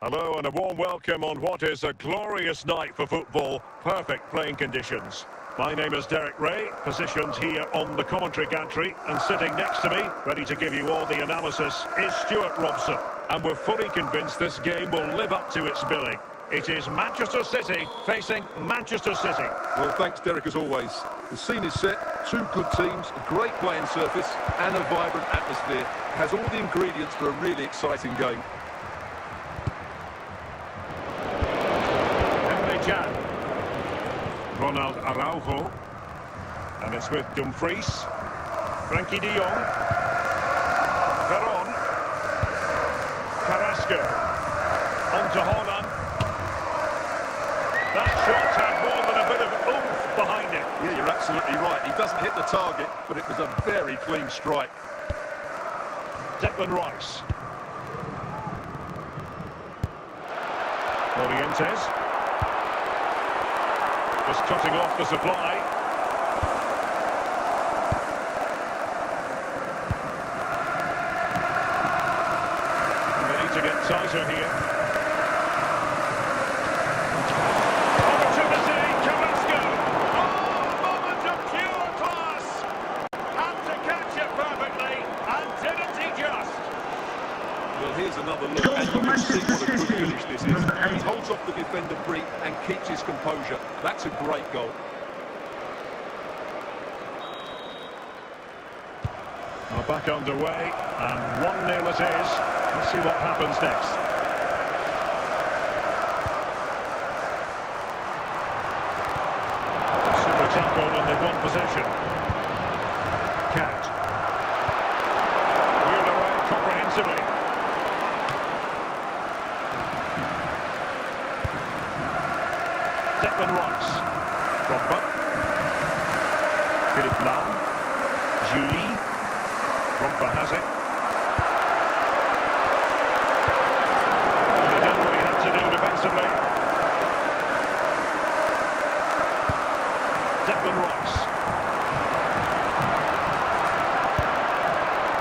Hello and a warm welcome on what is a glorious night for football. Perfect playing conditions. My name is Derek Ray, positioned here on the commentary gantry, and sitting next to me, ready to give you all the analysis, is Stuart Robson. And we're fully convinced this game will live up to its billing. It is Manchester City facing Manchester City. Well, thanks, Derek, as always. The scene is set, two good teams, a great playing surface, and a vibrant atmosphere. It has all the ingredients for a really exciting game. Ronald Araujo, and it's with Dumfries, Frankie de Jong, Veron, Carrasco, on to Haaland. That shot had more than a bit of oomph behind it. Yeah, you're absolutely right. He doesn't hit the target, but it was a very clean strike. Declan Rice. Morientes. Just cutting off the supply. And they need to get tighter here. Opportunity, Carrasco! Oh, moment of pure class! Had to catch it perfectly, and didn't he just? Well, here's another look, and you can see what a good finish this is. He holds off the defender free and keeps his composure. That's a great goal. We're back underway, and 1-0 it is. Let's see what happens next. Super tackle, and they've won possession. Count. Wheeled away comprehensively. Declan Rice. Drogba. Philippe Lam. Julie. Drogba has it. He done what he had to do defensively. Declan Rice.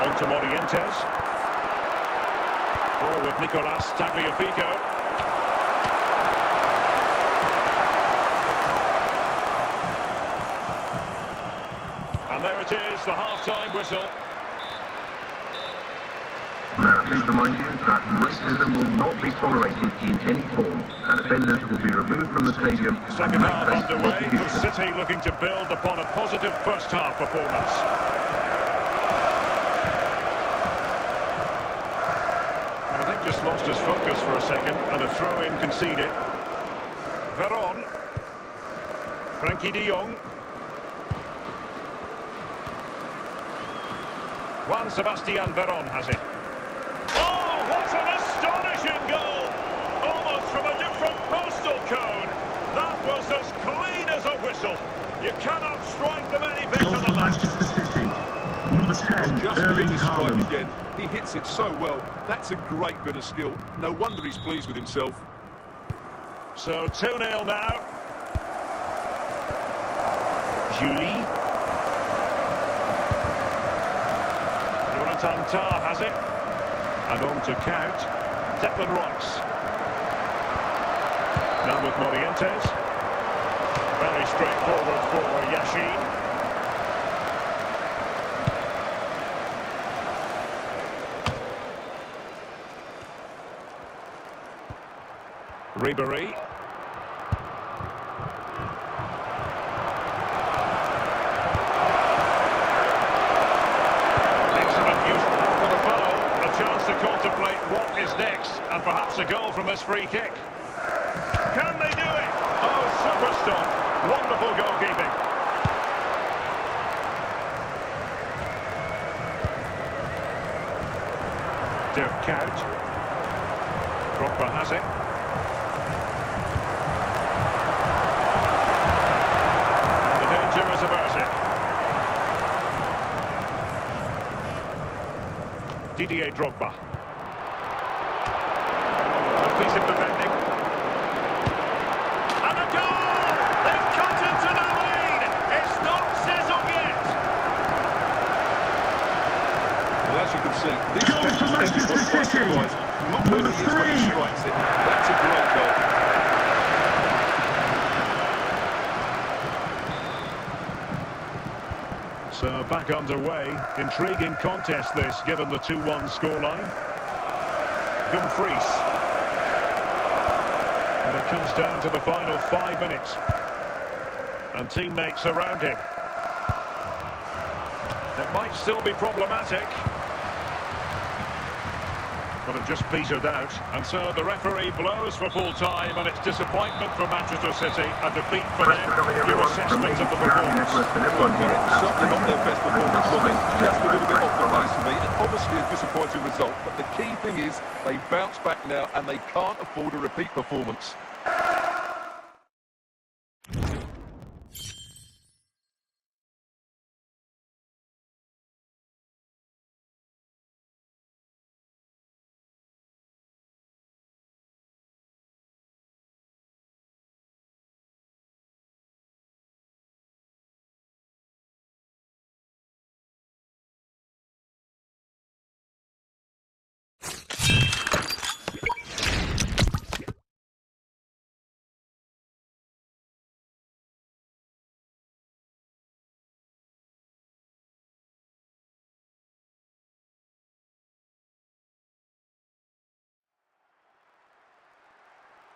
On to Morientes. Forward Nicolas Tagliafico. And there it is, the half-time whistle. Please remind you that racism will not be tolerated in any form, and offenders will be removed from the stadium. Second half underway, with City looking to build upon a positive first half performance. I think just lost his focus for a second, and a throw-in conceded. Veron. Frankie de Jong. Juan Sebastian Veron has it. Oh, what an astonishing goal! Almost from a different postal code. That was as clean as a whistle. You cannot strike them any better than that. Manchester City. Number 10, Just Erling his strike Haaland. again. He hits it so well. That's a great bit of skill. No wonder he's pleased with himself. So 2-0 now. Julie. Tar has it, and on to Count. Declan Rice. Now with Morientes. Very straightforward for Yashin. Ribéry. Chance to contemplate what is next, and perhaps a goal from this free kick. Can they do it? Oh, super stop. Wonderful goalkeeping. Dirk Kuyt. Drogba has it. And the danger is averted. Didier Drogba. A piece of defending. And a goal! They've cut into the lead! It's not sizzled yet! Well, as you can see, this defended was quite surprised. Look where he is when he strikes it. That's a great goal. So back underway. Intriguing contest this, given the 2-1 scoreline. Dumfries. And it comes down to the final 5 minutes. And teammates around him. It might still be problematic. But it just petered out. And so the referee blows for full time, and it's disappointment for Manchester City. A defeat for them. Your assessment of the performance. Certainly not their best performance, was it? Just a little bit off the pace for me, and obviously a disappointing result. But the key thing is they bounce back now, and they can't afford a repeat performance.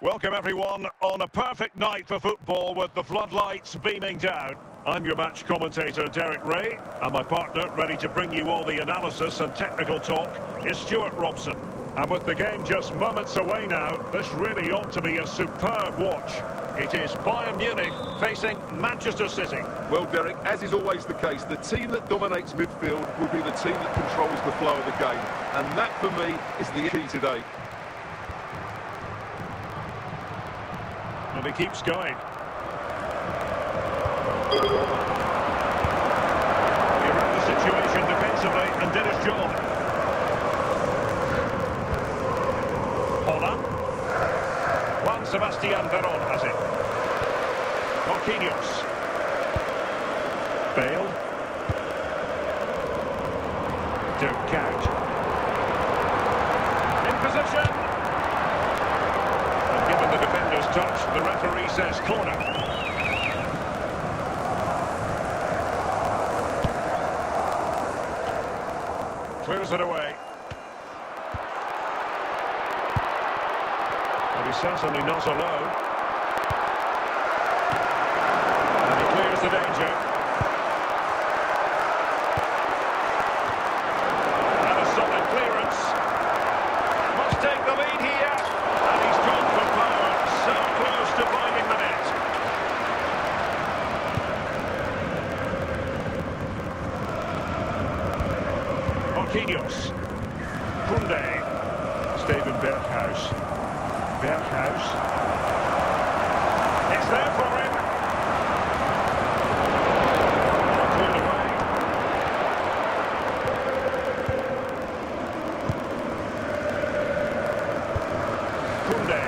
Welcome everyone on a perfect night for football with the floodlights beaming down. I'm your match commentator Derek Ray, and my partner ready to bring you all the analysis and technical talk is Stuart Robson. And with the game just moments away now, this really ought to be a superb watch. It is Bayern Munich facing Manchester City. Well, Derek, as is always the case, the team that dominates midfield will be the team that controls the flow of the game. And that, for me, is the key today. And he keeps going. He read the situation defensively and did his job. Hola. Juan Sebastian Veron has it. Marquinhos. Bale. Don't count. In position. And given the defender's touch, the referee says corner. Clears it away. But he's certainly not alone. And he clears the danger. And a solid clearance. Must take the lead here. And he's gone for power. So close to finding the net. Marquinhos. Kunde. Steven Berghuis. Berghuis. It's there for him. Cleared away. Kunde.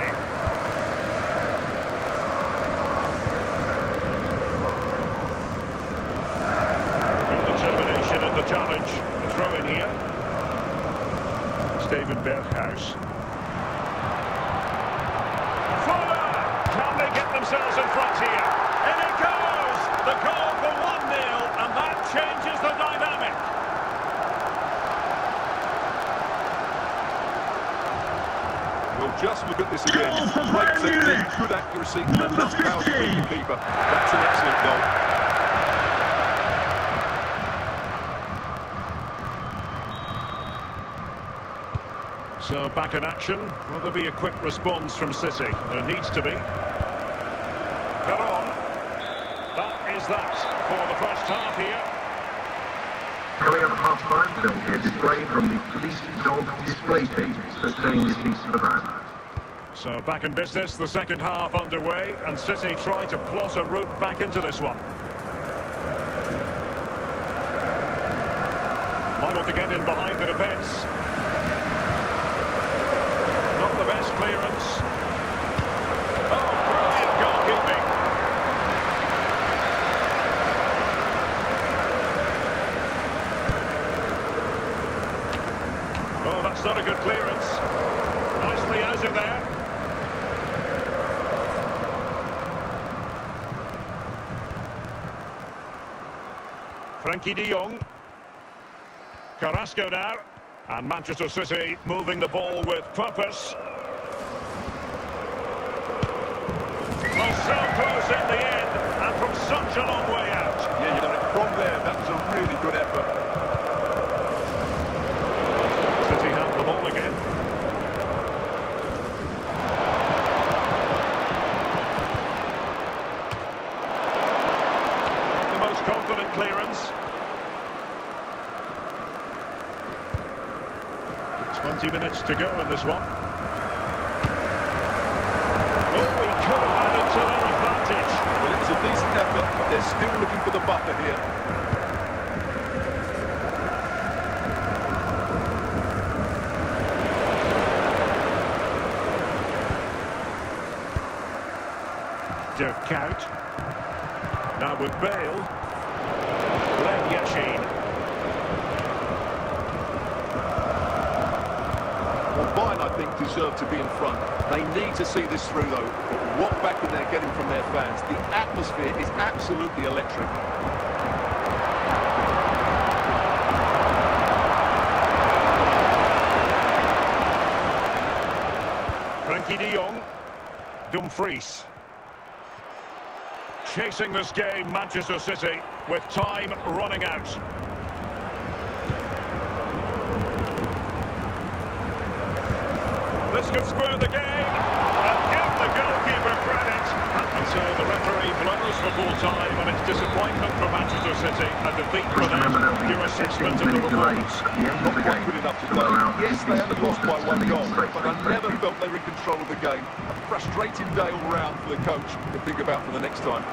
Good determination in the challenge. The throw in here. Steven Berghuis. Can they get themselves in front here? And it goes! The goal for 1-0, and that changes the dynamic. Well, just look at this again. Great technique, good accuracy, and enough power to beat the keeper. That's an excellent goal. So back in action. Will there be a quick response from City? There needs to be. Got on. That is that for the first half here. Coming up at half-time, there will be a display from the police dog display team sustaining this piece of the ground. So back in business, the second half underway, and City try to plot a route back into this one. Might want to get in behind the defence. Not the best clearance. Oh, brilliant goalkeeping. Oh, that's That's not a good clearance. Nicely out of there. Frankie de Jong. Carrasco now. And Manchester City moving the ball with purpose. Well, so close in the end, and from such a long way out. Yeah, you know, from there, that was a really good effort. City have the ball again. The most confident clearance. 20 minutes to go in this one. Oh, he could have added to their advantage. Well, it was a decent effort, but they're still looking for the buffer here. Dirk Kuyt. Now with Bale. Yashin. Well, Bayern, I think, deserve to be in front. They need to see this through, though. But what backing they're getting from their fans. The atmosphere is absolutely electric. Frankie de Jong. Dumfries. Chasing this game, Manchester City, with time running out. This could square the game, and give the goalkeeper credit. And so the referee blows for full time, and it's disappointment for Manchester City. A defeat for them. Your assessment of the performance. Not quite good enough today. Yes, they only lost by 1 goal, but I never felt they were in control of the game. A frustrating day all round for the coach to think about for the next time.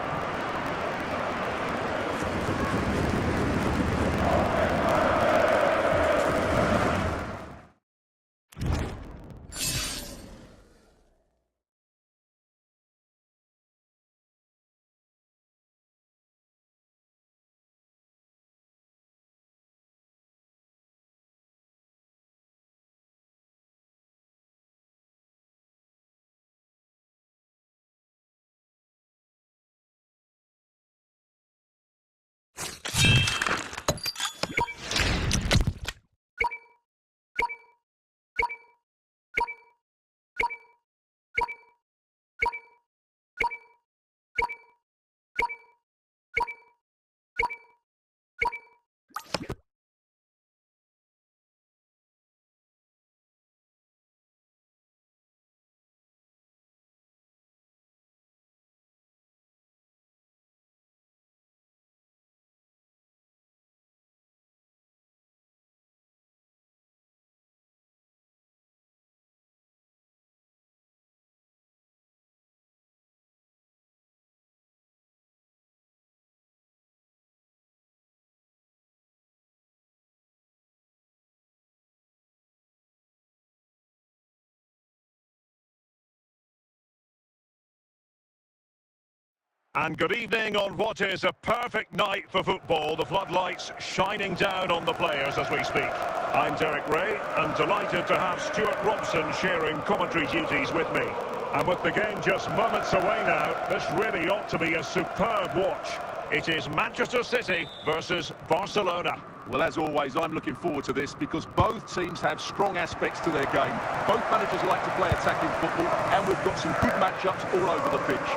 And good evening on what is a perfect night for football. The floodlights shining down on the players as we speak. I'm Derek Ray, and delighted to have Stuart Robson sharing commentary duties with me. And with the game just moments away now, this really ought to be a superb watch. It is Manchester City versus Barcelona. Well, as always, I'm looking forward to this because both teams have strong aspects to their game. Both managers like to play attacking football, and we've got some good matchups all over the pitch.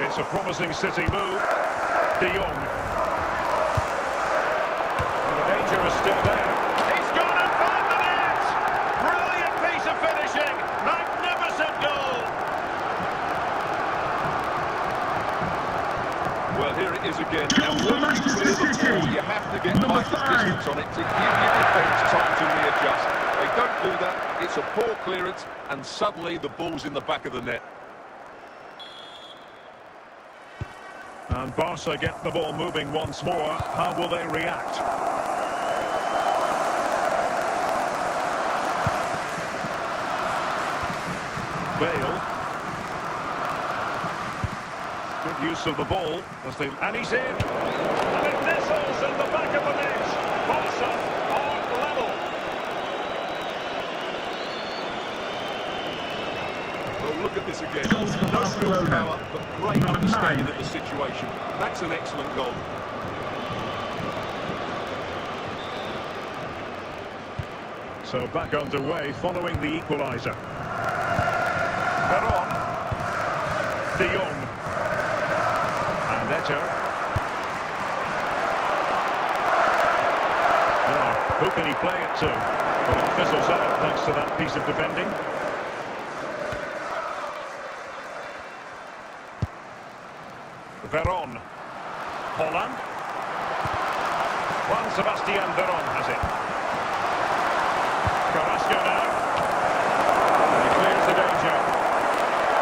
It's a promising City move. De Jong. And the danger is still there. He's gone and found the net! Brilliant piece of finishing! Magnificent goal! Well, here it is again. Now, once you clear the ball, you have to get most distance on it to give your defence time to readjust. They don't do that. It's a poor clearance, and suddenly the ball's in the back of the net. And Barca get the ball moving once more. How will they react? Bale. Good use of the ball. And he's in. And it nestles in the back of the net. Barca on level. Look at this again. No real power, but great understanding of the situation. That's an excellent goal. So back underway following the equaliser. Veron. De Jong. And Neto. Now, who can he play it to? Well, it fizzles out thanks to that piece of defending. Veron. Holland. Juan Sebastian Veron has it. Carrasco now. And he clears the danger.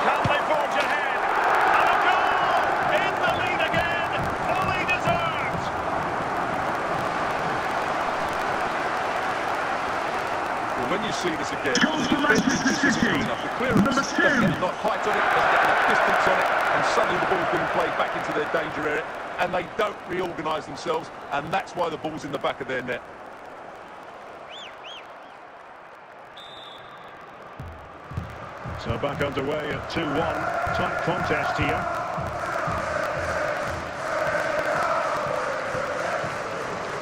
Can they forge ahead? And a goal! In the lead again! Fully deserved! Well, when you see this again, the defence just isn't good enough. The clearance doesn't get enough height on it, doesn't get enough distance on it, and suddenly the ball's being played back into their danger area, and they don't reorganise themselves, and that's why the ball's in the back of their net. So back underway at 2-1. Tight contest here.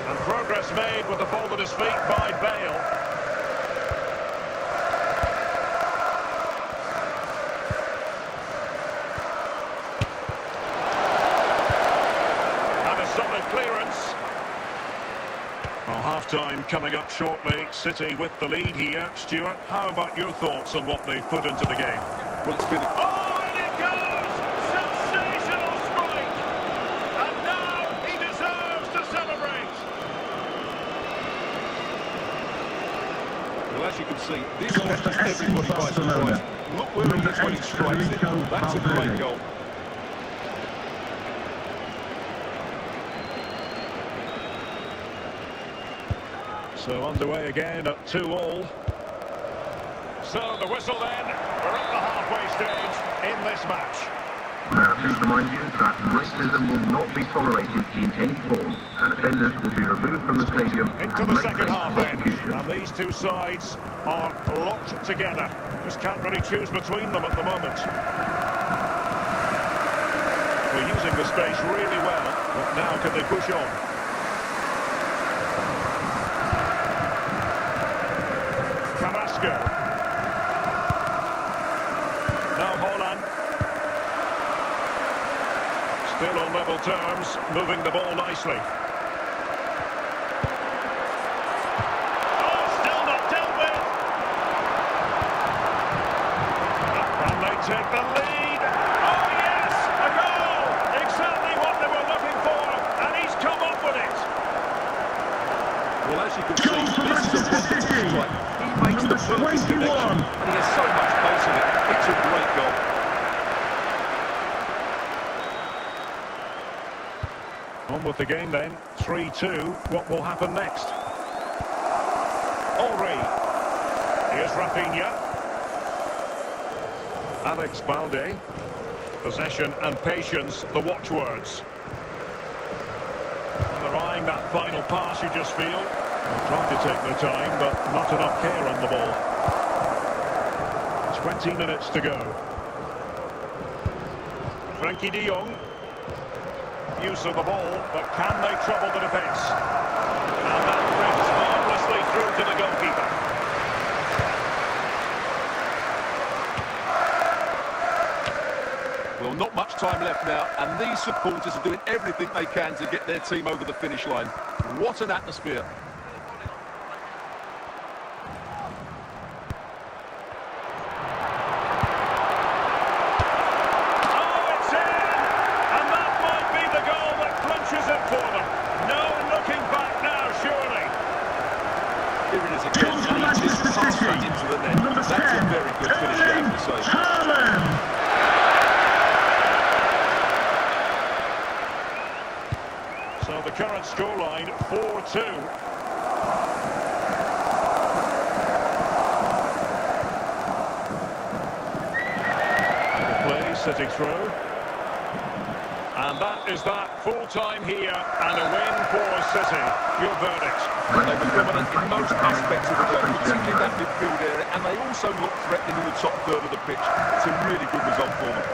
And progress made with the ball at his feet by Bale. And a solid clearance. Well, half-time coming up shortly. City with the lead here. Stuart, how about your thoughts on what they've put into the game? Well, it's been... Oh, and it goes! Sensational strike! And now he deserves to celebrate! Well, as you can see, this catches everybody by surprise. Look where he is when he strikes it. That's a great goal. So underway again at 2-2. So the whistle then. We're at the halfway stage in this match. Now, please remind you that racism will not be tolerated in any form, and offenders will be removed from the stadium. Into the second half then. And these two sides are locked together. Just can't really choose between them at the moment. We're using the space really well, but now can they push on? Carrasco. Now Holland. Still on level terms, moving the ball nicely. Oh, still not dealt with. And they take the lead. Oh yes, a goal! Exactly what they were looking for, and he's come up with it. Well, as you can see, this is a wonderful strike. He makes the perfect connection, and he has so much pace in it. It's a great goal. On with the game then, 3-2. What will happen next? Henry. Here's Rafinha. Alex Balde. Possession and patience, the watchwords. And they're eyeing that final pass, you just feel. They're trying to take their time, but not enough care on the ball. 20 minutes to go. Frankie de Jong. Use of the ball, but can they trouble the defence? And that brings harmlessly through to the goalkeeper. Well, not much time left now, and these supporters are doing everything they can to get their team over the finish line. What an atmosphere. Here it is again, and he just passed that into the net. That's a very good finish, I have to say. So the current scoreline, 4-2. The play, sitting through. And that is that, full time here and a win for City. Your verdict? They were dominant in most aspects of the game, particularly that midfield area, and they also looked threatening in the top third of the pitch. It's a really good result for them.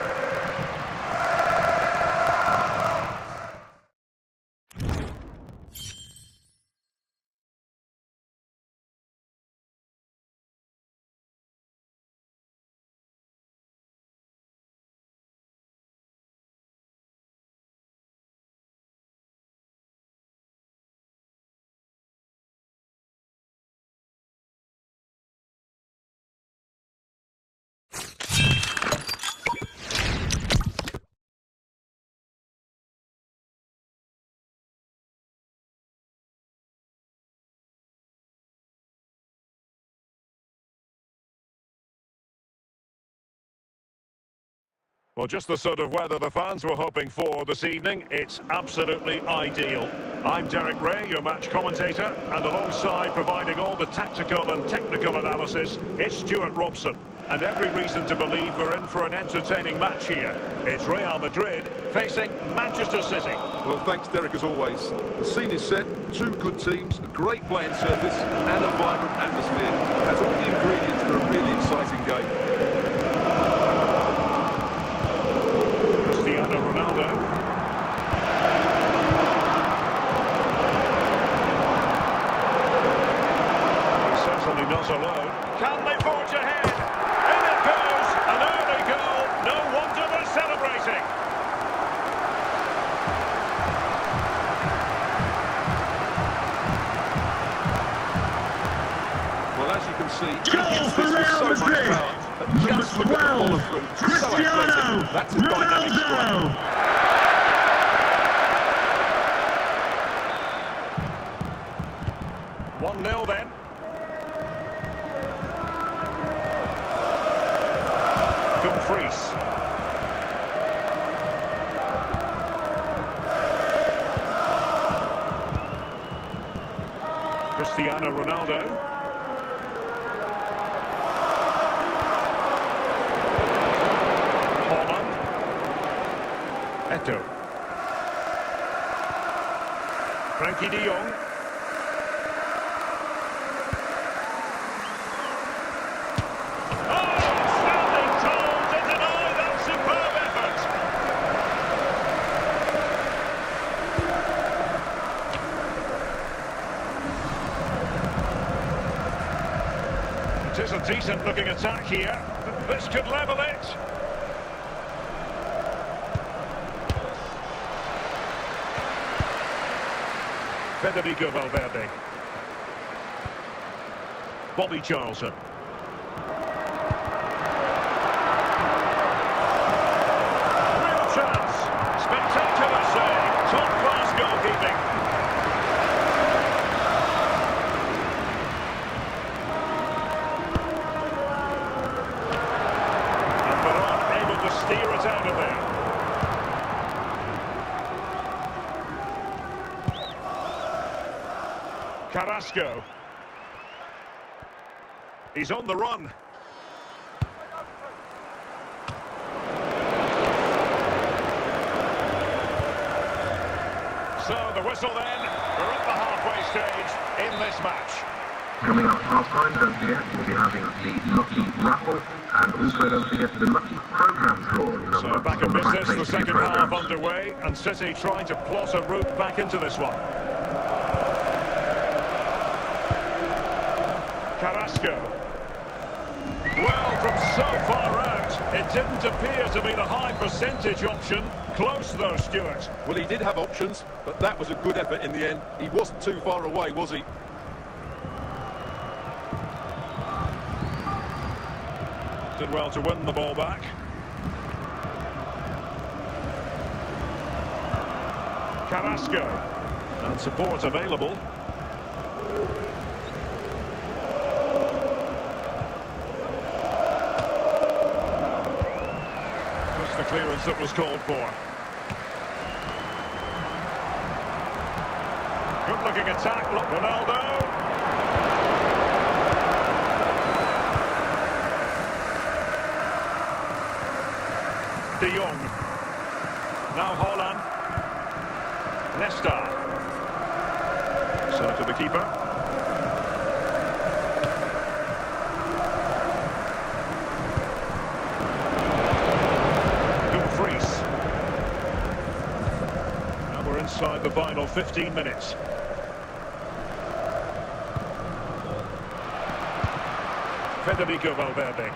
Well, just the sort of weather the fans were hoping for this evening. It's absolutely ideal. I'm Derek Ray, your match commentator, and alongside providing all the tactical and technical analysis, it's Stuart Robson. And every reason to believe we're in for an entertaining match here. It's Real Madrid facing Manchester City. Well, thanks, Derek, as always. The scene is set, two good teams, a great playing surface, and a vibrant atmosphere. That's all the ingredients for a really exciting game. Alone. Can they forge ahead? In it goes! An early goal. No wonder they're celebrating. Well, as you can see, goal for Real Madrid. Number 12, Cristiano That's a dynamic strike. 1-0 then. Cristiano Ronaldo. Holland. Eto'o. Frankie de Jong. It is a decent-looking attack here. This could level it. Federico Valverde. Bobby Charlton. Real chance. Spectacular save. Top-class goalkeeping. Steer it out of there. Carrasco. He's on the run. So the whistle then. We're at the halfway stage in this match. Coming up half time, don't forget, we'll be having the Lucky Raffle, and also don't forget the Lucky Programme draw. So back in business, the second half underway, and City trying to plot a route back into this one. Carrasco. Well, from so far out, it didn't appear to be the high percentage option. Close though, Stuart. Well, he did have options, but that was a good effort in the end. He wasn't too far away, was he? Did well to win the ball back. Carrasco. And support available. Just the clearance that was called for. Good looking attack. Look, Ronaldo. De Jong. Now Holland. star. So to the keeper. Good freeze. Now we're inside the final 15 minutes. Federico Valverde.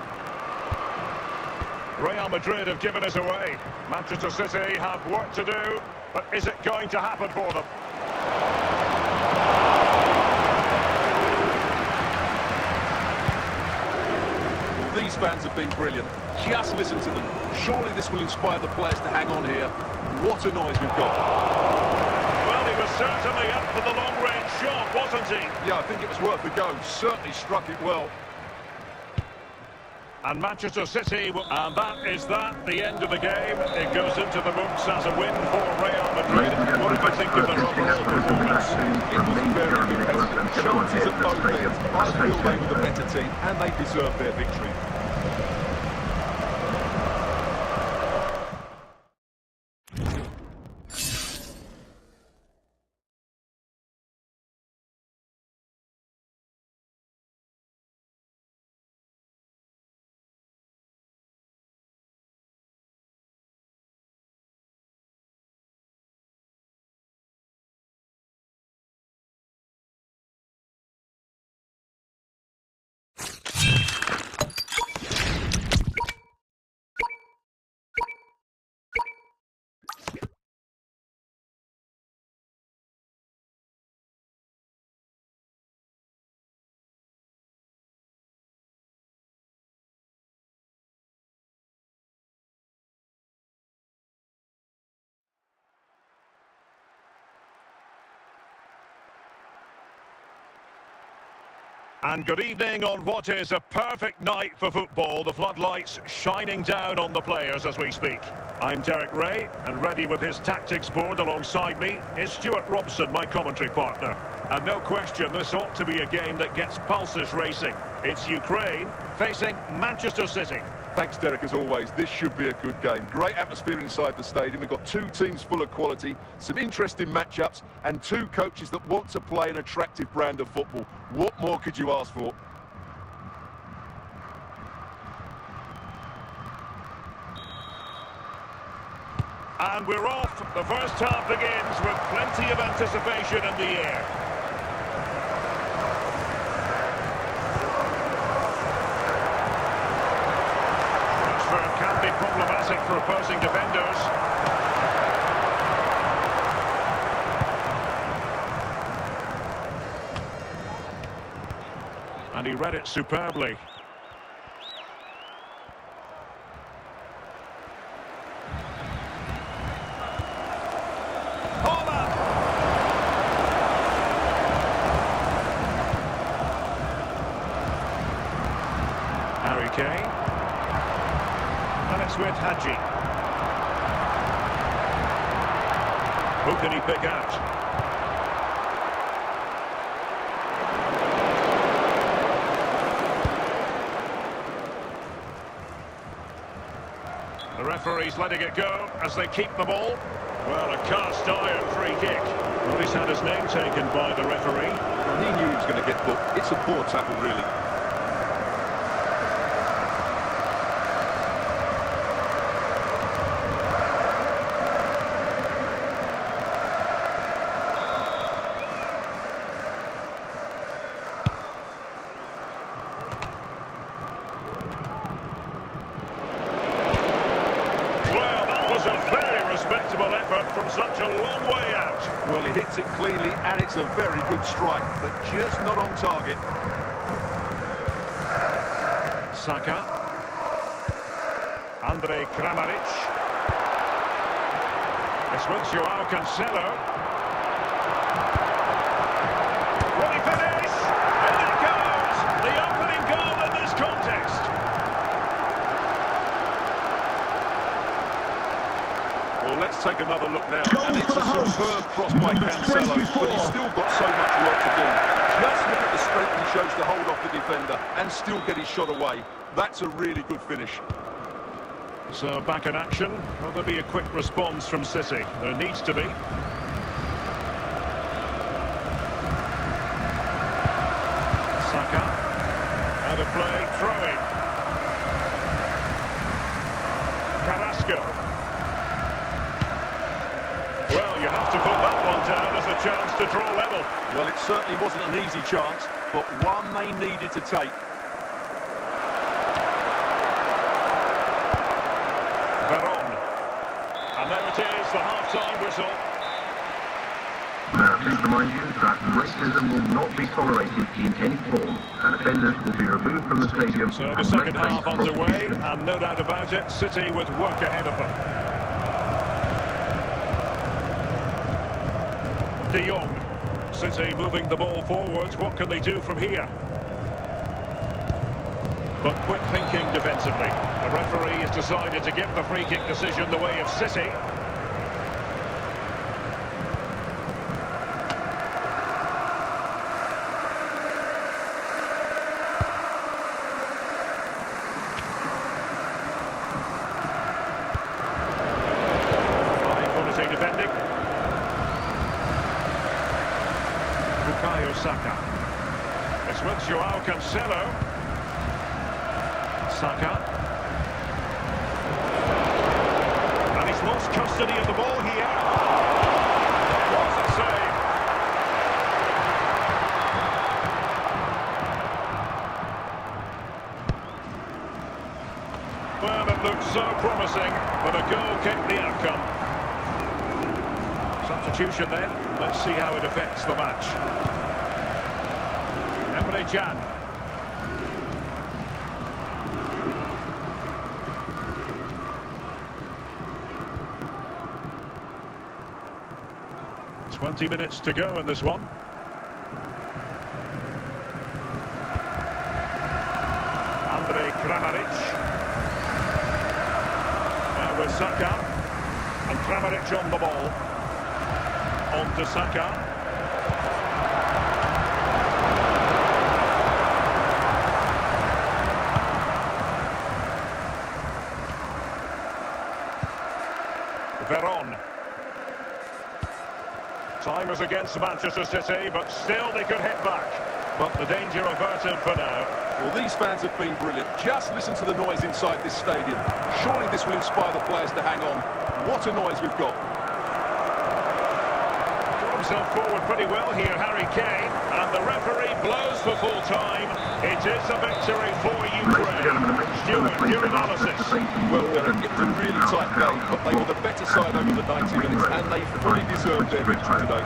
Real Madrid have given us away. Manchester City have work to do, but is it going to happen for them? Well, these fans have been brilliant. Just listen to them. Surely this will inspire the players to hang on here. What a noise we've got. Well, he was certainly up for the long-range shot, wasn't he? Yeah, I think it was worth the go. Certainly struck it well. And Manchester City, and that is the end of the game. It goes into the books as a win for Real Madrid. What do you think of their overall performance? It was very competitive. Chances at both ends. I feel they were the better team, and they deserved their victory. And good evening on what is a perfect night for football. The floodlights shining down on the players as we speak. I'm Derek Ray, and ready with his tactics board alongside me is Stuart Robson, my commentary partner. And no question, this ought to be a game that gets pulses racing. It's Ukraine facing Manchester City. Thanks, Derek, as always. This should be a good game. Great atmosphere inside the stadium. We've got two teams full of quality, some interesting matchups, and two coaches that want to play an attractive brand of football. What more could you ask for? And we're off. The first half begins with plenty of anticipation in the air. Can be problematic for opposing defenders. And he read it superbly. Harry Kane. And it's with Hadji. Who can he pick out? The referee's letting it go as they keep the ball. Well, a cast iron free kick. Well, he's had his name taken by the referee. Well, he knew he was going to get booked. It's a poor tackle, really. From such a long way out. Well, he hits it cleanly, and it's a very good strike, but just not on target. Saka. Andrej Kramaric. It's with Joao Cancelo. Will he finish? And it goes! The opening goal in this contest. Well, let's take another look now. And it's a superb cross by Cancelo, but he's still got so much work to do. Just look at the strength he shows to hold off the defender and still get his shot away. That's a really good finish. So back in action. Will there be a quick response from City? There needs to be. a chance to draw level. Well, it certainly wasn't an easy chance, but one they needed to take. Veron. And there it is, the half-time whistle. Now, please remind you that racism will not be tolerated in any form, and offenders will be removed from the stadium. So the second half underway, and no doubt about it, City with work ahead of them. De Jong. City moving the ball forwards. What can they do from here? But quick thinking defensively. The referee has decided to give the free kick decision the way of City. Defending. Bukayo Saka. It's with Joao Cancelo. Saka. And he's lost custody of the ball here. Was a save. Well, it looked so promising, but a goal kicked the outcome. Substitution then. Let's see how it affects the match. Emre Can. "20 minutes to go in this one. Andre Kramaric. Now with Saka. And Kramaric on the ball. On to Saka. Veron. Time is against Manchester City, but still they could hit back. But the danger averted for now. Well, these fans have been brilliant. Just listen to the noise inside this stadium. Surely this will inspire the players to hang on. What a noise we've got. Himself forward pretty well here, Harry Kane, and the referee blows for full time. It is a victory for Ukraine. Stuart, your analysis. Well, Derek, it's a really tight game, but they were the better side over the 90 minutes, and they fully deserved their victory today.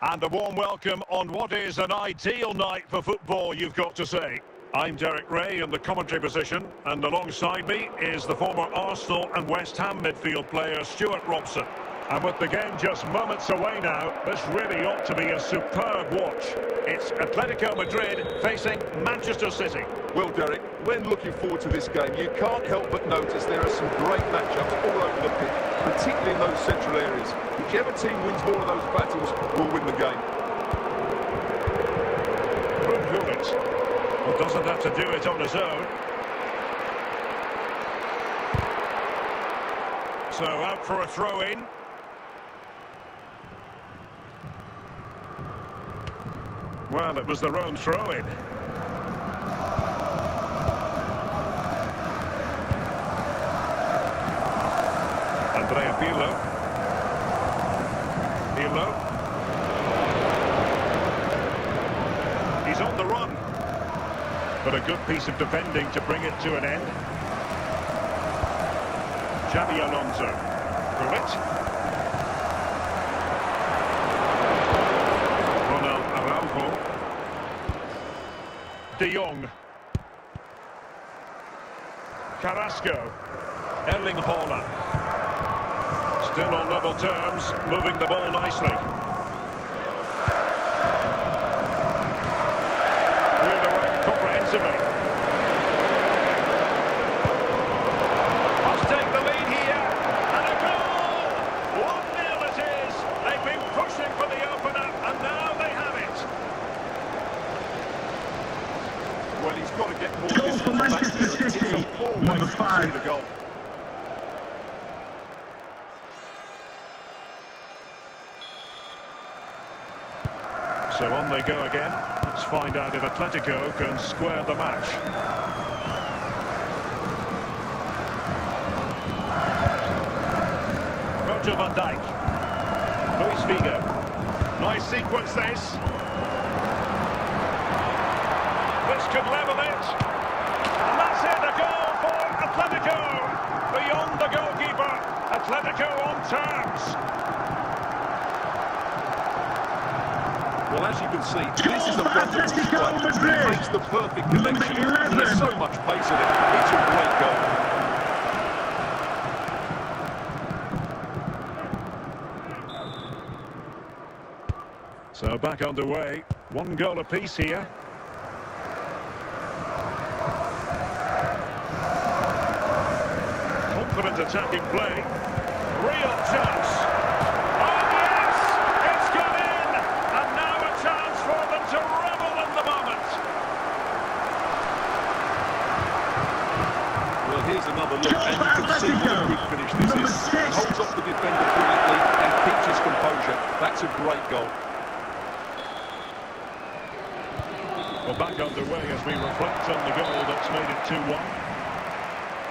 And a warm welcome on what is an ideal night for football, you've got to say. I'm Derek Ray in the commentary position, and alongside me is the former Arsenal and West Ham midfield player Stuart Robson. And with the game just moments away now, this really ought to be a superb watch. It's Atletico Madrid facing Manchester City. Well, Derek, when looking forward to this game, you can't help but notice there are some great matchups all over the pitch, particularly in those central areas. Whichever team wins more of those battles will win the game. Well, doesn't have to do it on his own. So out for a throw-in. Well, it was their own throw-in. Andrea Pirlo. He's on the run. But a good piece of defending to bring it to an end. Xabi Alonso. Gullit. Ronald Araujo. De Jong. Carrasco. Erling Haaland. Still on level terms, moving the ball nicely. Cleared away comprehensively. Must take the lead here, and a goal! 1-0 it is. They've been pushing for the opener, and now they have it. Well, he's got to get more Goal distance for on that Manchester clearance. City, It's a poor way number to 5. concede a goal. So on they go again. Let's find out if Atletico can square the match. Roger van Dijk. Luis Figo. Nice sequence this. This could level it. And that's it, a goal for Atletico. Beyond the goalkeeper. Atletico on terms. Well, as you can see, this is a wonderful strike. It makes the perfect connection. There's so much pace in it. It's a great goal. So back underway. 1 goal apiece here. Confident attacking play. Real chance. Oh yes! It's gone in! And now a chance for them to revel in the moment. Well, here's another look, and you can see what a good finish this is. Holds off the defender brilliantly and keeps his composure. That's a great goal. Well, back underway as we reflect on the goal that's made it 2-1.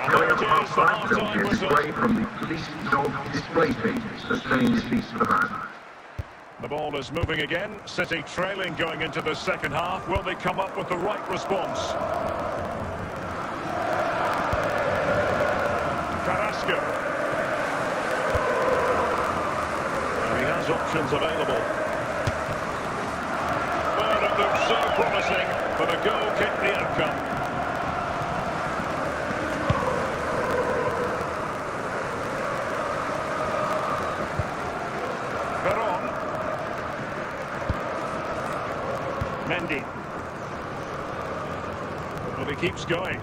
And Coming there up it at is, the half-time, there'll half-time be a whistle. display from the police dog display team sustaining this piece of the match. The ball is moving again. City trailing going into the second half. Will they come up with the right response? Carrasco. And he has options available. But it looks so promising, but a goal kicked the outcome. Mendy. Well, he keeps going.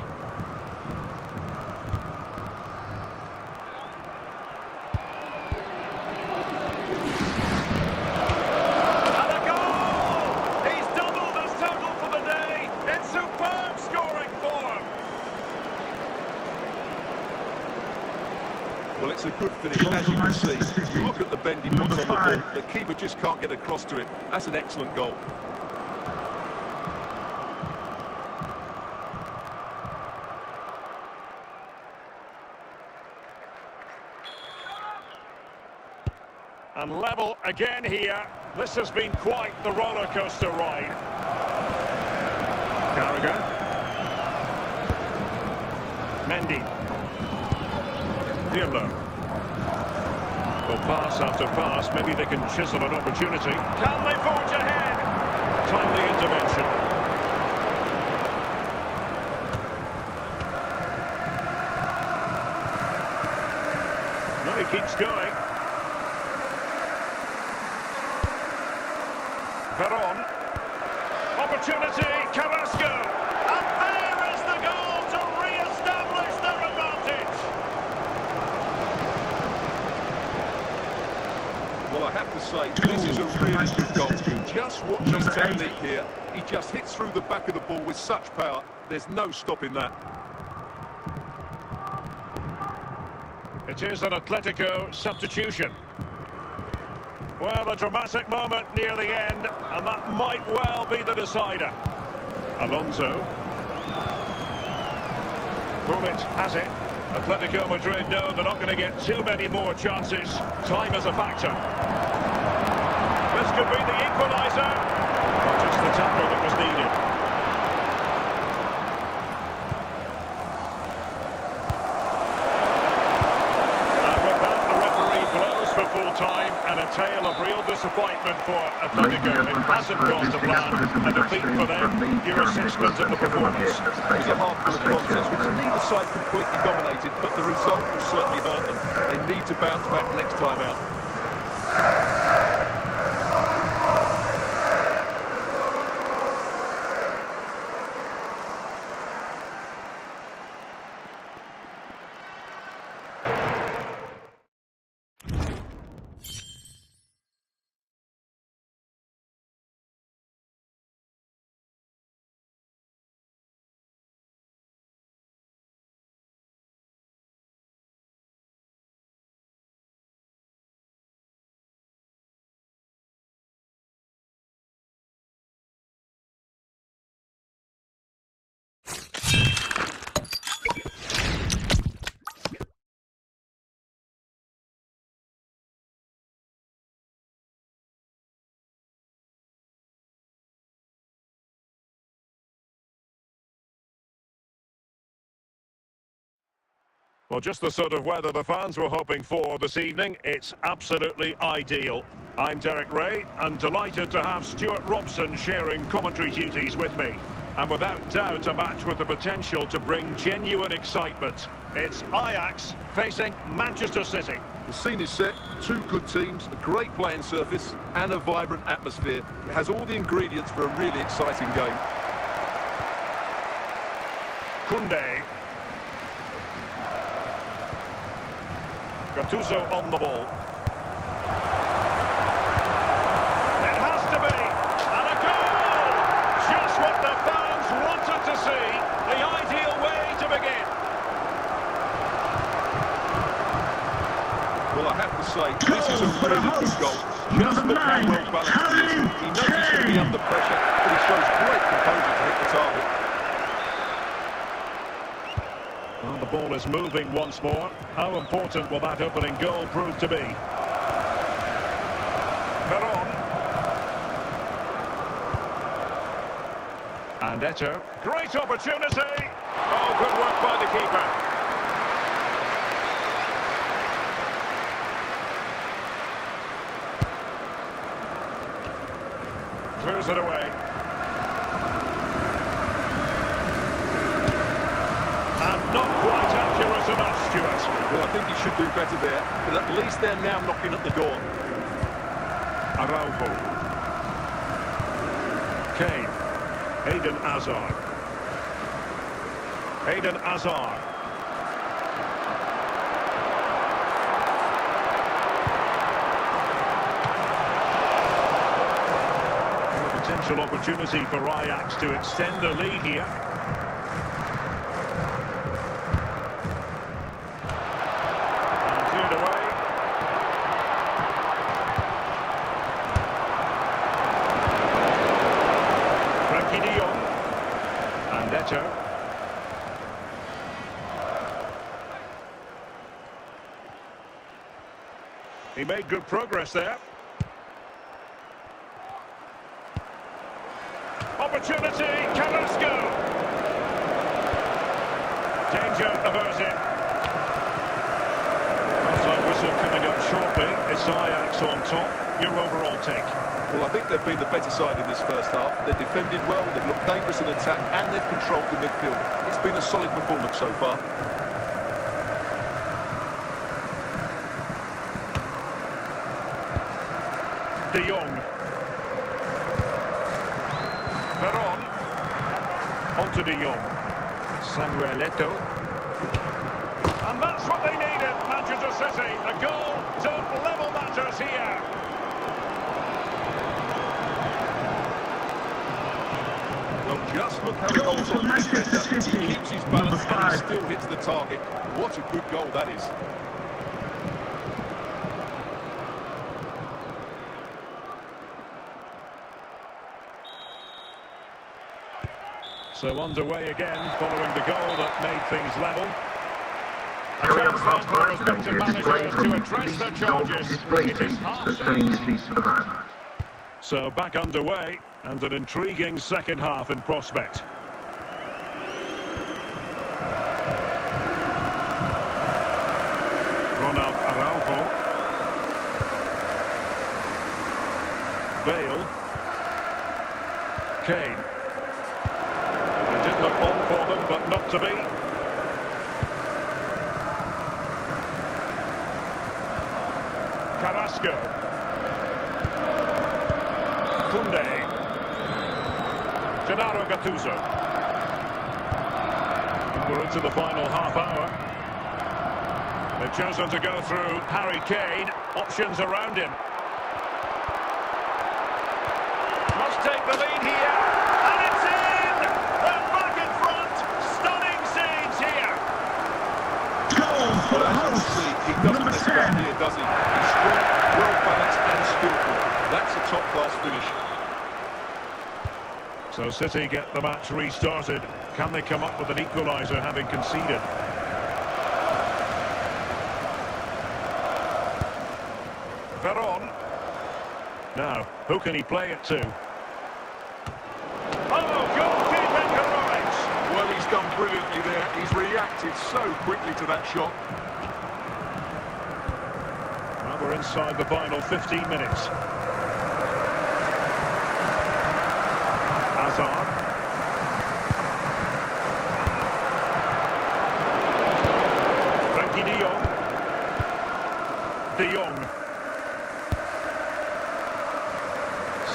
And a goal! He's doubled his total for the day in superb scoring form. Well, it's a good finish, as you can see. Look at the bend he puts on the ball. The keeper just can't get across to it. That's an excellent goal. And level again here. This has been quite the roller coaster ride. Carragher. Mendy. Pirlo. Well, pass after pass. Maybe they can chisel an opportunity. Can they forge ahead? Timely intervention. No, he keeps going. Peron. Opportunity, Carrasco. And there is the goal to re-establish their advantage. Well, I have to say, this is a really good goal. Just watch his technique here. He just hits through the back of the ball with such power. There's no stopping that. It is an Atletico substitution. Well, a dramatic moment near the end, and that might well be the decider. Alonso. Bullet has it. Atletico Madrid know they're not going to get too many more chances. Time is a factor. This could be the equaliser. Not just the tackle that was needed. And with that, the referee blows for full time. and a tale of real disappointment for Atletico. It hasn't gone to plan. A defeat for them. Your assessment of the performance. It was a hard-fought contest which neither side completely dominated, but the result will certainly hurt them. They need to bounce back next time out. Well, just the sort of weather the fans were hoping for this evening. It's absolutely ideal. I'm Derek Ray, and delighted to have Stuart Robson sharing commentary duties with me. And without doubt, a match with the potential to bring genuine excitement. It's Ajax facing Manchester City. The scene is set, two good teams, a great playing surface and a vibrant atmosphere. It has all the ingredients for a really exciting game. Koundé. Gattuso on the ball. It has to be, and a goal! Just what the fans wanted to see, the ideal way to begin. Well, I have to say, this is a really good goal. Just look how well balanced he is. He knows he's going to be under pressure, but he shows great composure to hit the target. Well, the ball is moving once more. How important will that opening goal prove to be? Peron. And Eto. Great opportunity. Oh, good work by the keeper. Clears it away. Not quite accurate enough, Stuart. Well, I think he should do better there, but at least they're now knocking at the door. Araujo. Kane. Eden Hazard. Eden Hazard. A potential opportunity for Ajax to extend the lead here. He made good progress there. Opportunity, Carrasco. Danger averted. Offside whistle coming up shortly. It's Ajax on top. Your overall take? Well, I think they've been the better side in this first half. They've defended well, they've looked dangerous in attack, and they've controlled the midfield. It's been a solid performance so far. De Jong. Peron. On to De Jong. Samuel Eto'o. And that's what they needed, Manchester City. A goal to level matters here. Well, just look how he holds on to the defender. He keeps his balance and he still hits the target. What a good goal that is. So underway again, following the goal that made things level. A Coming up chance half then for time, respective going to be a display managers from to address their charges. display It is teams half that time. change these for the match. So back underway, and an intriguing second half in prospect. Ronald Araujo. Bale. Kane. It did look on for them, but not to be. Carrasco. Koundé. Gennaro Gattuso. We're into the final half hour. They've chosen to go through Harry Kane. Options around him. Must take the lead here. And it's in! They're back in front. Stunning scenes here. Goal for the hosts. He doesn't mess about here, does he? He's strong, well balanced and skillful. That's a top-class finish. So City get the match restarted. Can they come up with an equaliser having conceded? Veron. Now, who can he play it to? Oh, goalkeeping heroics! Well, he's done brilliantly there. He's reacted so quickly to that shot. Well, we're inside the final 15 minutes. Hazard. Frankie de Jong. De Jong.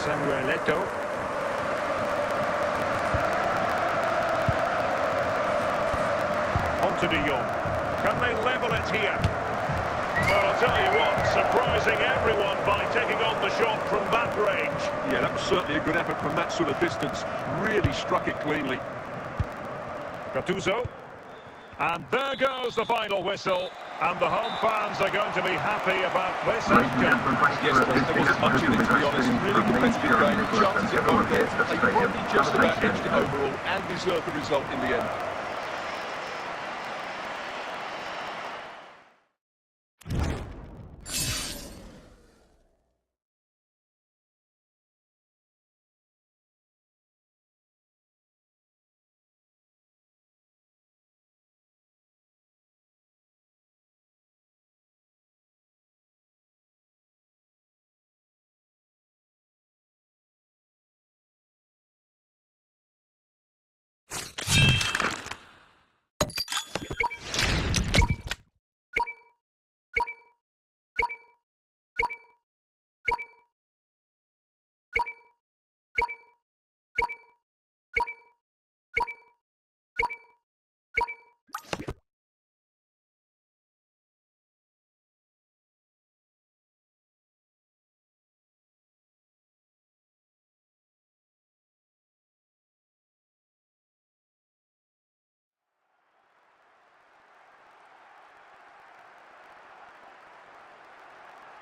Samuel Eto'o. On to De Jong. Can they level it here? Well, I'll tell you what, surprising everyone by taking on the shot from that range. Yeah, that was certainly a good effort from that sort of distance. Really struck it cleanly. Gattuso. And there goes the final whistle. And the home fans are going to be happy about this outcome. Yes, there wasn't much in it, to be honest. Really competitive game. Chances at both ends. They probably just about edged it overall and deserved the result in the end.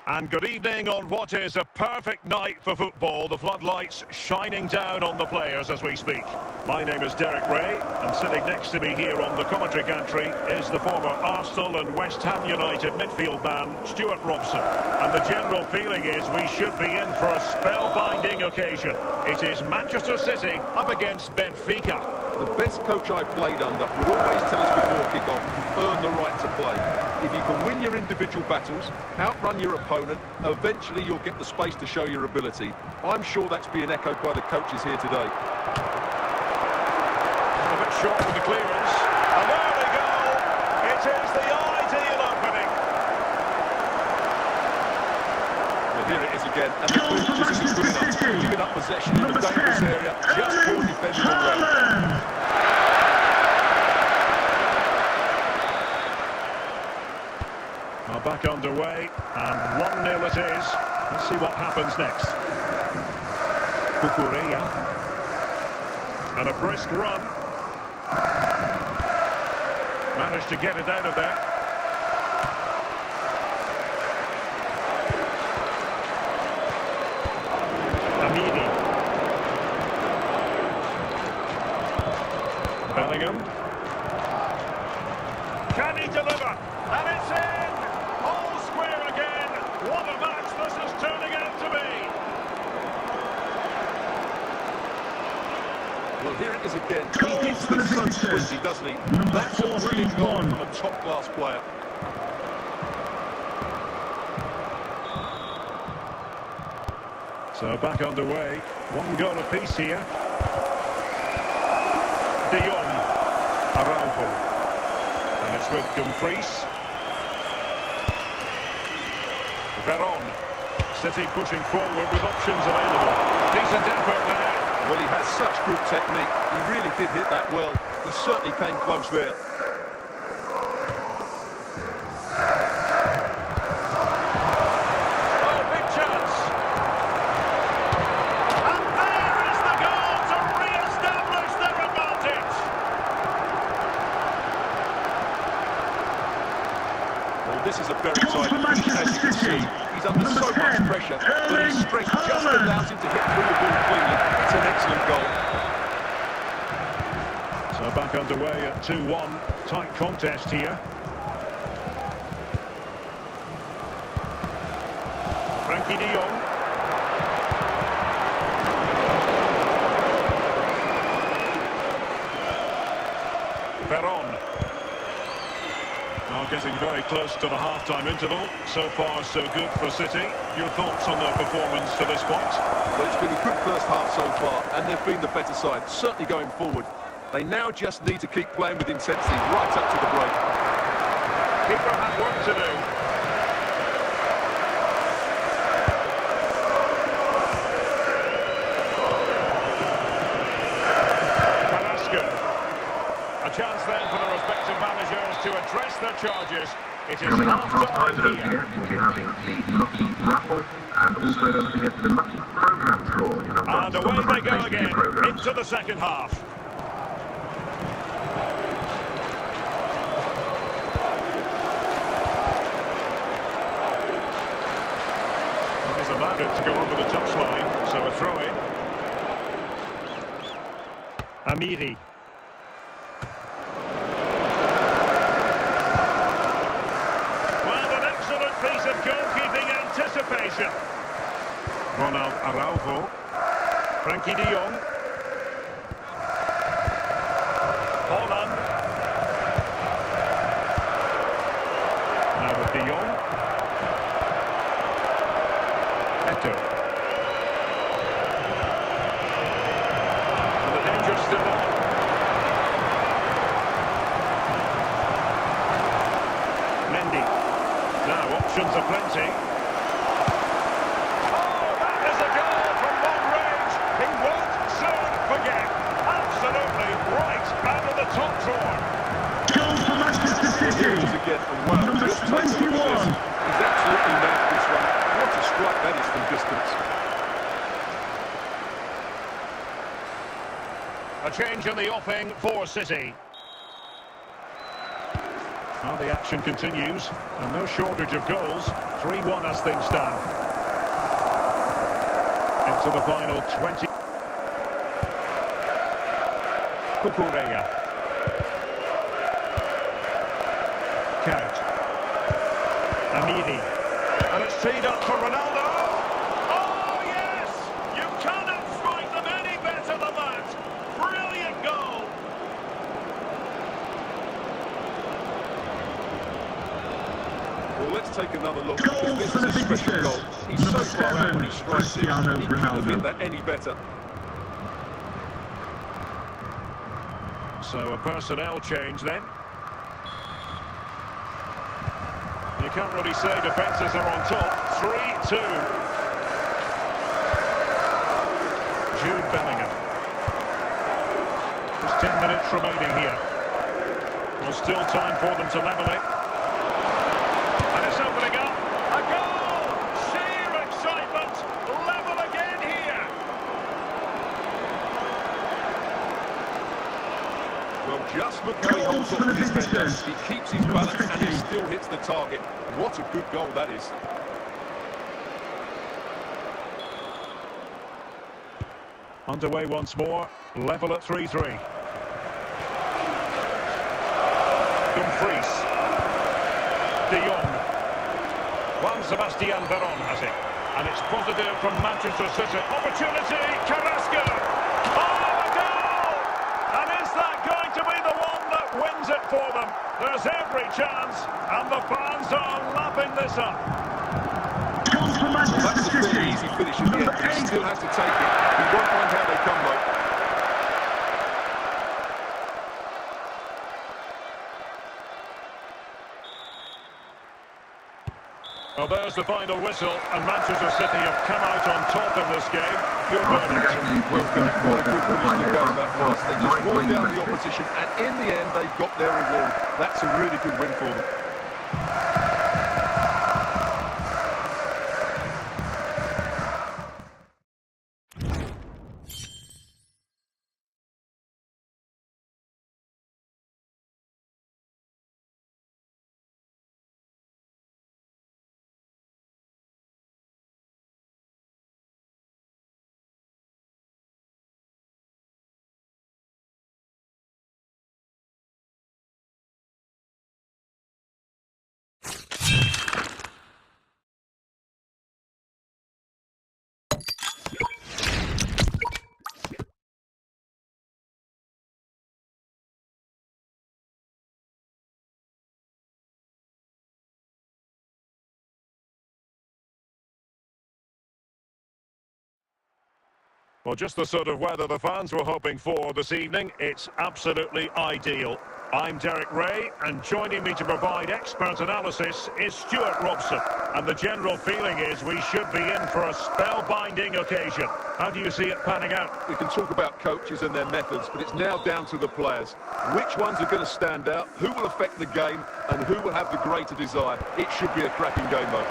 And good evening on what is a perfect night for football. The floodlights shining down on the players as we speak. My name is Derek Ray, and sitting next to me here on the commentary gantry is the former Arsenal and West Ham United midfield man, Stuart Robson. And the general feeling is we should be in for a spellbinding occasion. It is Manchester City up against Benfica. The best coach I played under would always tell us before kick-off, earn the right to play. If you can win your individual battles, outrun your opponent, eventually you'll get the space to show your ability. I'm sure that's being echoed by the coaches here today. A bit short with the clearance. And there they go! It is the ideal opening. Well, here it is again, and the ball just isn't good enough. Giving up possession in the dangerous area, just poor defending around. Back underway, and 1-0 it is. Let's see what happens next. Cucurella. And a brisk run. Managed to get it out of there. Amini. Bellingham. Can he deliver? And it's in! All square again. What a match this is turning out to be. Well, here it is again. He hits this so swiftly, doesn't he? That's a brilliant goal from a top-class player. So back underway. One goal apiece here. De Jong. Araujo. And it's with Dumfries. Veron. City pushing forward with options available. Decent effort there. Well, he has such good technique. He really did hit that well. He certainly came close there. Oh, big chance. And there is the goal to re-establish their advantage. Well, this is a very tight finish, as you can see. He's under so much pressure, but his strength just allows him to hit through the ball cleanly. It's an excellent goal. So back underway at 2-1. Tight contest here. Frankie de Jong. Veron. Now getting very close to the half-time interval. So far, so good for City. Your thoughts on their performance to this point? Well, it's been a good first half so far, and they've been the better side, certainly going forward. They now just need to keep playing with intensity right up to the break. Keeper had work to do. A chance then for the respective managers to address their charges. It is Coming up half-time half-time here. we'll be having the Lucky Raffle and also don't forget the Lucky Programme draw. And away they go again, into the second half. He's allowed it to go over the touchline, so a throw-in. Amiri. Piece of goalkeeping anticipation. Ronald Araujo. Frankie de Jong. Holland. Now with de Jong. Eto. And the danger's still on. Mendy. Now, options are plenty. Oh, that is a goal from long range. He won't soon forget. Absolutely right out of the top drawer. Goal for Manchester City. Number 21. He's absolutely nailed this one. What a strike that is from distance. A change in the offing for City. Well, the action continues, and no shortage of goals. 3-1 as things stand. Into the final 20. Cucurella. Count. Amiri. And it's teed up for Ronaldo. Oh, yes! You cannot strike them any better than that. Brilliant goal. Well, let's take another look. Goal This for the is a special visitors. goal. He's so Number far out when he 7, strikes it. He Cristiano couldn't have hit Ronaldo. that any better. So a personnel change then. You can't really say defences are on top. 3-2. Jude Bellingham. Just 10 minutes remaining here. There's still time for them to level it. And it's opening up. A goal! Sheer excitement. Level again here. Well, just look how he holds on to his defenders. He keeps his balance and he still hits the target. What a good goal that is. Underway once more. Level at 3-3. Dumfries. De Jong. Juan Sebastian Veron has it. And it's positive from Manchester City. Opportunity, Carrasco. Oh, a goal! And is that going to be the one that wins it for them? There's every chance, and the fans are lapping this up. Goal for Well, that's Manchester a very City. easy finish at the Number end. He 8, still has to take it. He won't mind how they come, though. Well, there's the final whistle, and Manchester City have come out on top in this game. Good verdict. Well, they just wore down the opposition, and in the end, they've got their reward. That's a really good win for them. Well, just the sort of weather the fans were hoping for this evening. It's absolutely ideal. I'm Derek Ray, and joining me to provide expert analysis is Stuart Robson. And the general feeling is we should be in for a spellbinding occasion. How do you see it panning out? We can talk about coaches and their methods, but it's now down to the players. Which ones are going to stand out, who will affect the game, and who will have the greater desire? It should be a cracking game, though.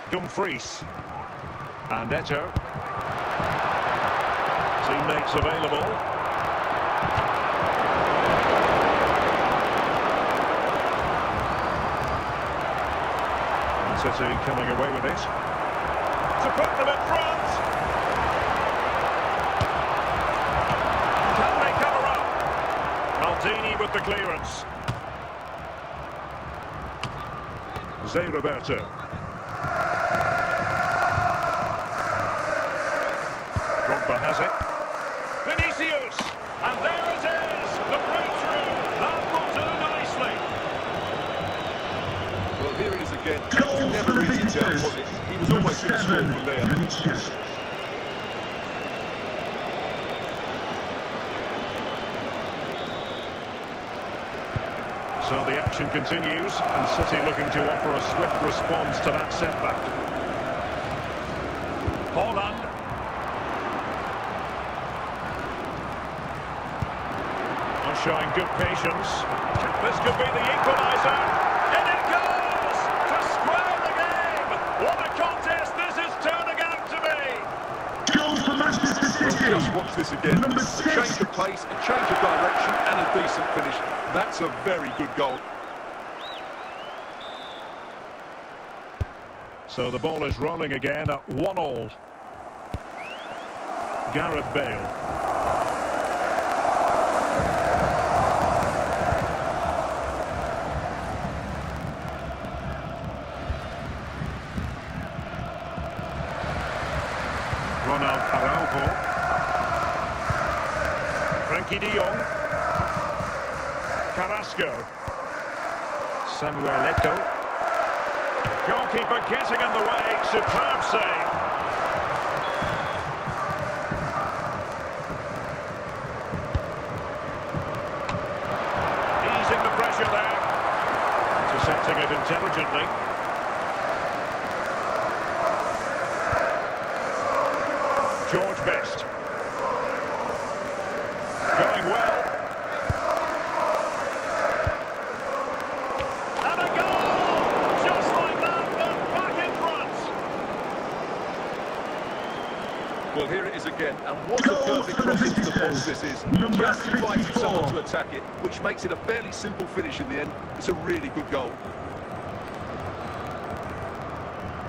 Dumfries and Eto. Teammates available. And City coming away with it to put them in front. Can they cover up? Maldini with the clearance. Zé Roberto. Has it. Vinicius! And there it is! The breakthrough! That will do nicely! Well, here it is again. It was never easy to tell, was it? He was almost in the score from there. So the action continues, and City looking to offer a swift response to that setback. Holland. Showing good patience. This could be the equaliser. And it goes to square the game. What a contest this is turning out to be. Goal for Manchester City. Just watch this again. A change of pace, a change of direction, and a decent finish. That's a very good goal. So the ball is rolling again at 1-1. Gareth Bale. Frankie de Jong. Carrasco. Samuel Eto'o. Goalkeeper getting in the way. Superb save. Easing the pressure there. Intercepting it intelligently. George Best. Going well. And a goal! Just like that, they're back in front. Well, here it is again. And what a perfect cross into the box this is. Just inviting someone to attack it, which makes it a fairly simple finish in the end. It's a really good goal.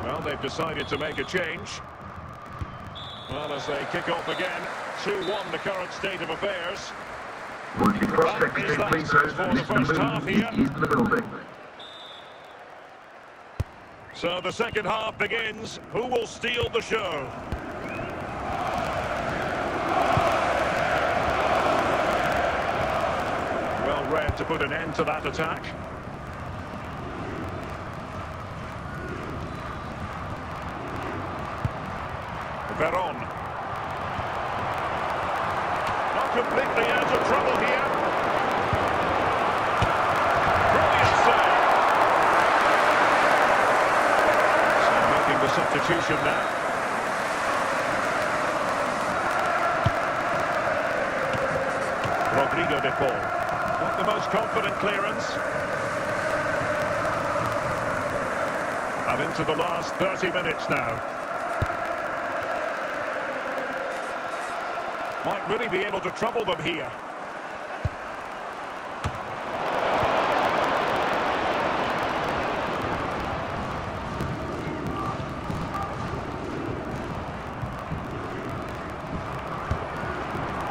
Well, they've decided to make a change. Well, as they kick off again, 2-1 the current state of affairs. Multi-prospect state playing ground for the first half here. Is the building. So the second half begins. Who will steal the show? Well read to put an end to that attack. Veron. Not completely out of trouble here. Brilliant save. So making the substitution now. Rodrigo de Paul. Not the most confident clearance. And into the last 30 minutes now. Might really be able to trouble them here.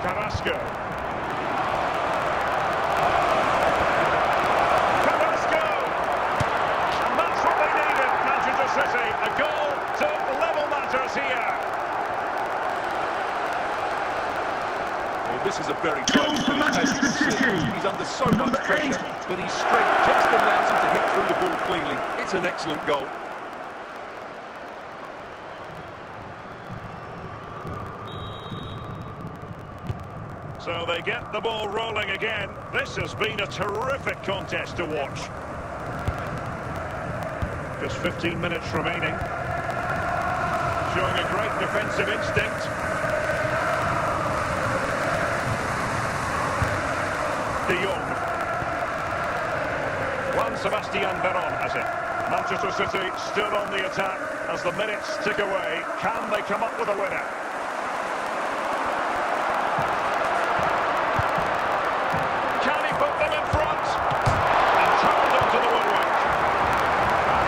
Carrasco. A goal to level matters here. Well, this is a very close for Manchester City. He's under so much pressure, but his strength just allows him to hit through the ball cleanly. It's an excellent goal. So they get the ball rolling again. This has been a terrific contest to watch. Just 15 minutes remaining. Showing a great defensive instinct. De Jong. Juan Sebastian Veron has it. Manchester City still on the attack as the minutes tick away. Can they come up with a winner? Can he put them in front? And turned onto the woodwork.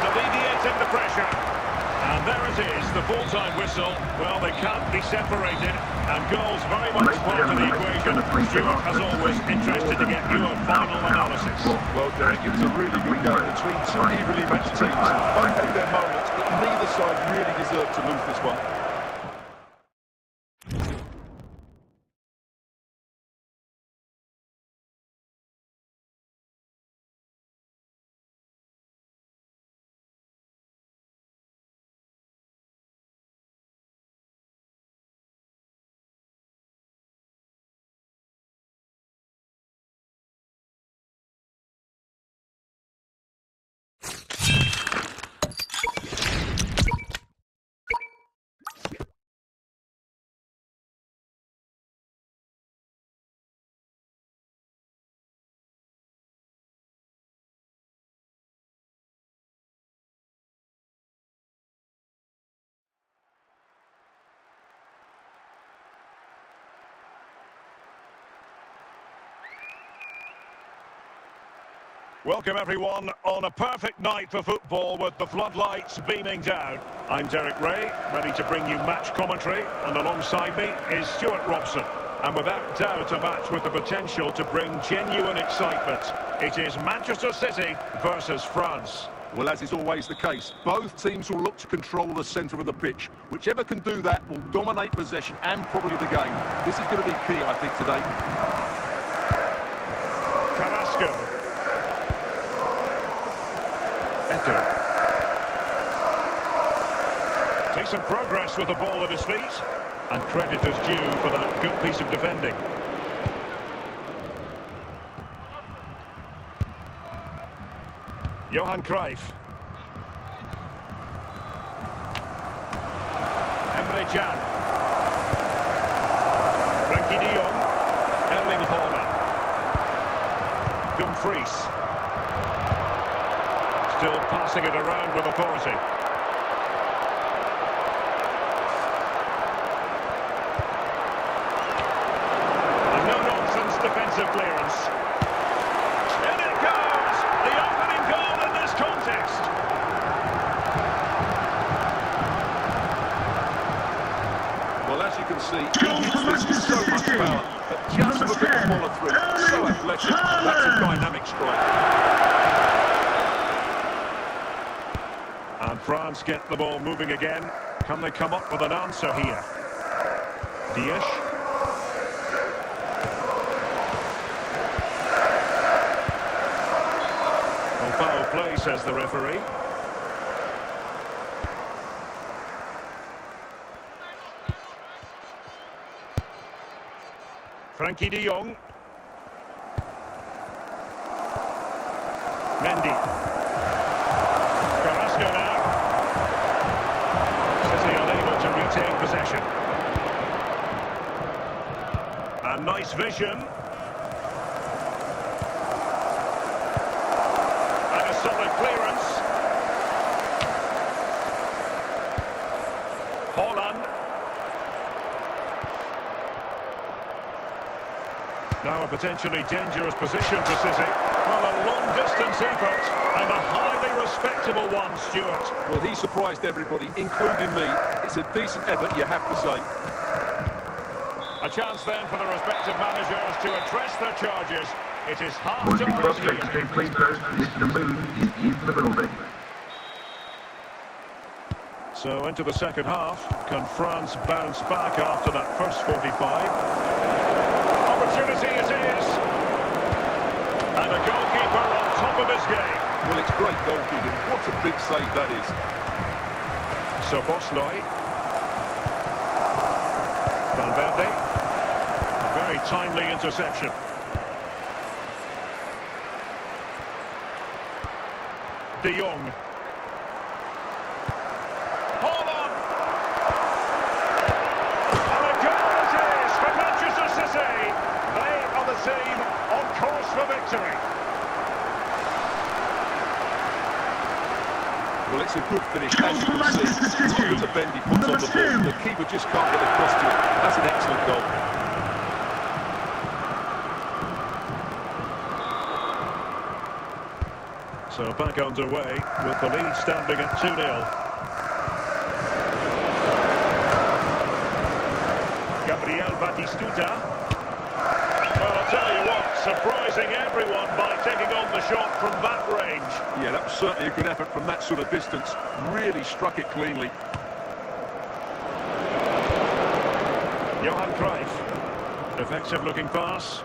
Alleviating the pressure. And there it is, the full-time whistle. Well, they can't be separated, and goals very much part of the equation. Stuart, as always, interested to get your final analysis. Well, Derek, it was a really good game between two evenly matched teams. Both had their moments, but neither side really deserved to lose this one. Welcome everyone on a perfect night for football with the floodlights beaming down. I'm Derek Ray, ready to bring you match commentary, and alongside me is Stuart Robson. And without doubt a match with the potential to bring genuine excitement. It is Manchester City versus France. Well, as is always the case, both teams will look to control the centre of the pitch. Whichever can do that will dominate possession and probably the game. This is going to be key, I think, today. Carrasco. Decent progress with the ball at his feet, and credit is due for that good piece of defending. Johan Cruyff. Emre Can. Frankie de Jong. Erling Haaland. Dumfries. Still passing it around with authority. A no-nonsense defensive clearance. In it goes! The opening goal in this contest. Well, as you can see, he uses so much power, but just a bit of follow through. So athletic, that's a dynamic strike. And France get the ball moving again. Can they come up with an answer here? Dias. Well, foul play, says the referee. Frankie de Jong. Mendy. Carrasco now. City unable to retain possession. A nice vision. And a solid clearance. Holland. Now a potentially dangerous position for City. Well, a long-distance effort and a highly respectable one, Stuart. Well, he surprised everybody, including me. It's a decent effort, you have to say. A chance then for the respective managers to address their charges. It is Once the half-time prospects here. take place first, Mr. Moon is in the building. So into the second half. Can France bounce back after that first 45? Opportunity it is. And the goalkeeper on top of his game. Well, it's great goalkeeping. What a big save that is. So Bosloy. Valverde. A very timely interception. De Jong. Holland. And a goal it is for Manchester City. They are the team on course for victory. Well, it's a good finish, as you can see. Look at the bend he puts on the ball. The keeper just can't get across to it. That's an excellent goal. So back underway with the lead standing at 2-0. Gabriel Batistuta. Well, I'll tell you what, surprising everyone by taking on the shot from that range. Yeah, that was certainly a good effort from that sort of distance. Really struck it cleanly. Johan Cruyff. Effective looking pass.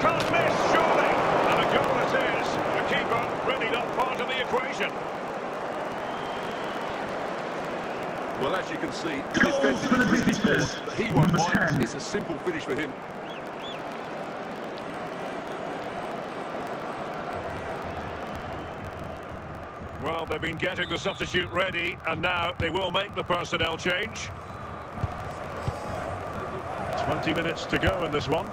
Can't miss, surely. And a goal it is. The keeper really not part of the equation. Well, as you can see, the defensive is really poor, but he won't mind. It's a simple finish for him. Well, they've been getting the substitute ready, and now they will make the personnel change. 20 minutes to go in this one.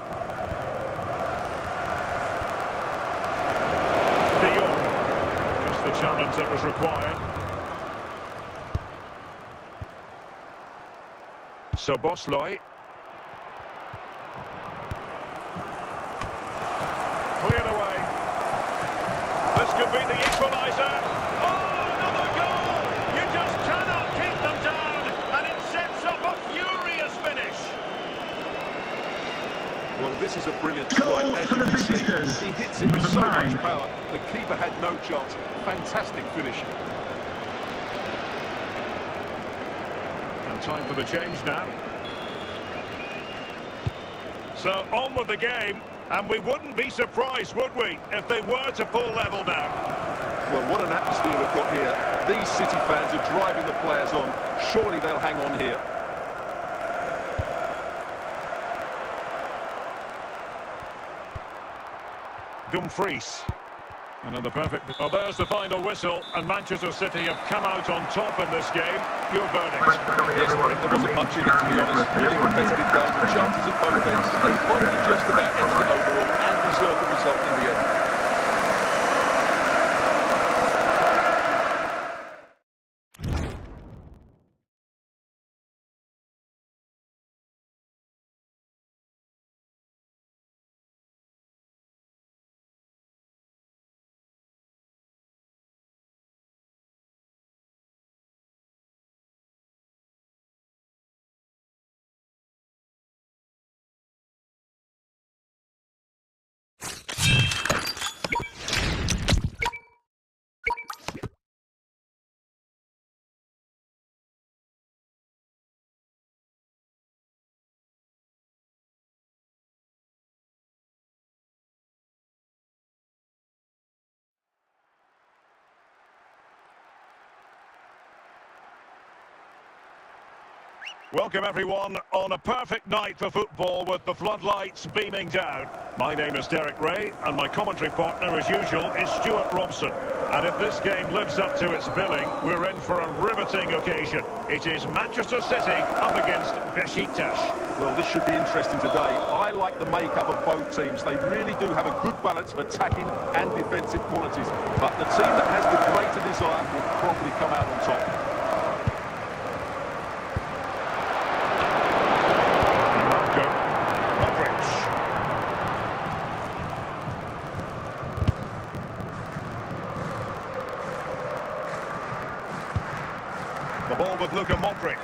De Jong. Just the challenge that was required. So Bosloy. Cleared away. This could be the equaliser. Oh, another goal! You just cannot keep them down, and it sets up a furious finish. Well, this is a brilliant strike, as you can see. He hits it with so much power. The keeper had no chance. Fantastic finish. And time for the change now. So on with the game, and we wouldn't be surprised, would we, if they were to pull level now? Well, what an atmosphere we've got here. These City fans are driving the players on. Surely they'll hang on here. Dumfries. Another perfect... Well, there's the final whistle, and Manchester City have come out on top in this game. Your verdict? Yes, there wasn't much in it, to be honest. Really competitive game. Chances at both ends. They probably just about edged it overall and deserved the result in the end. Welcome everyone on a perfect night for football with the floodlights beaming down. My name is Derek Ray and my commentary partner as usual is Stuart Robson. And if this game lives up to its billing, we're in for a riveting occasion. It is Manchester City up against Besiktas. Well, this should be interesting today. I like the makeup of both teams. They really do have a good balance of attacking and defensive qualities. But the team that has the greater desire will probably come out on top. The ball with Luka Modric.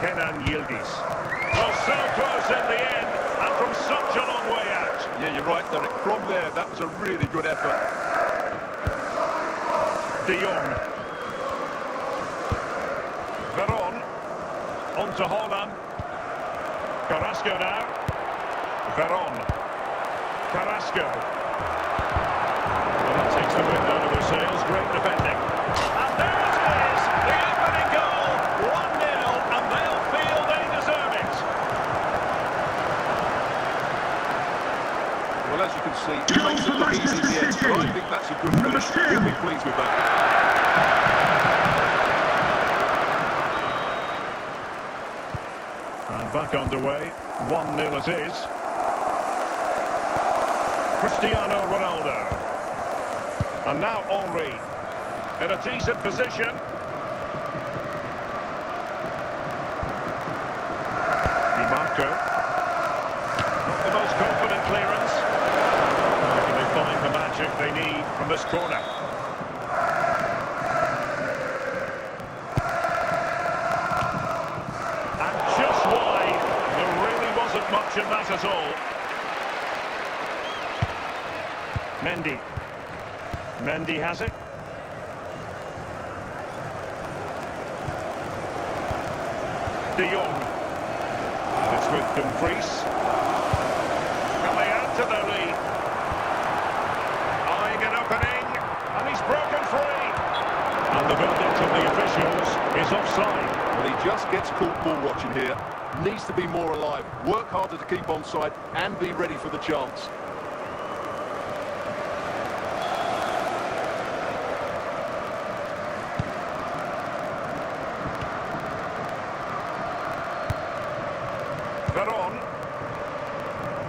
Kenan Yildiz. Well, so close in the end, and from such a long way out. Yeah, you're right, Derek. From there, that was a really good effort. De Jong. Veron. On to Haaland. Carrasco now. Veron. Carrasco. Well, that takes the wind out of the sails. Great defending. And there it is! The opening goal! 1-0, and they'll feel they deserve it. Well, as you can see, it makes it look easy in the end, but I think that's a good finish. He'll be pleased with that. And back underway. 1-0 it is. Cristiano Ronaldo. And now Henry. In a decent position. Marco. Not the most confident clearance. Can they find the magic they need from this corner? And just wide. There really wasn't much in that at all. Mendy. Mendy has it. De Jong. It's with Dumfries. Can they add to their lead? Eyeing an opening, and he's broken free. And the verdict of the officials is offside. Well, he just gets caught ball watching here. Needs to be more alive, work harder to keep onside, and be ready for the chance. Veron.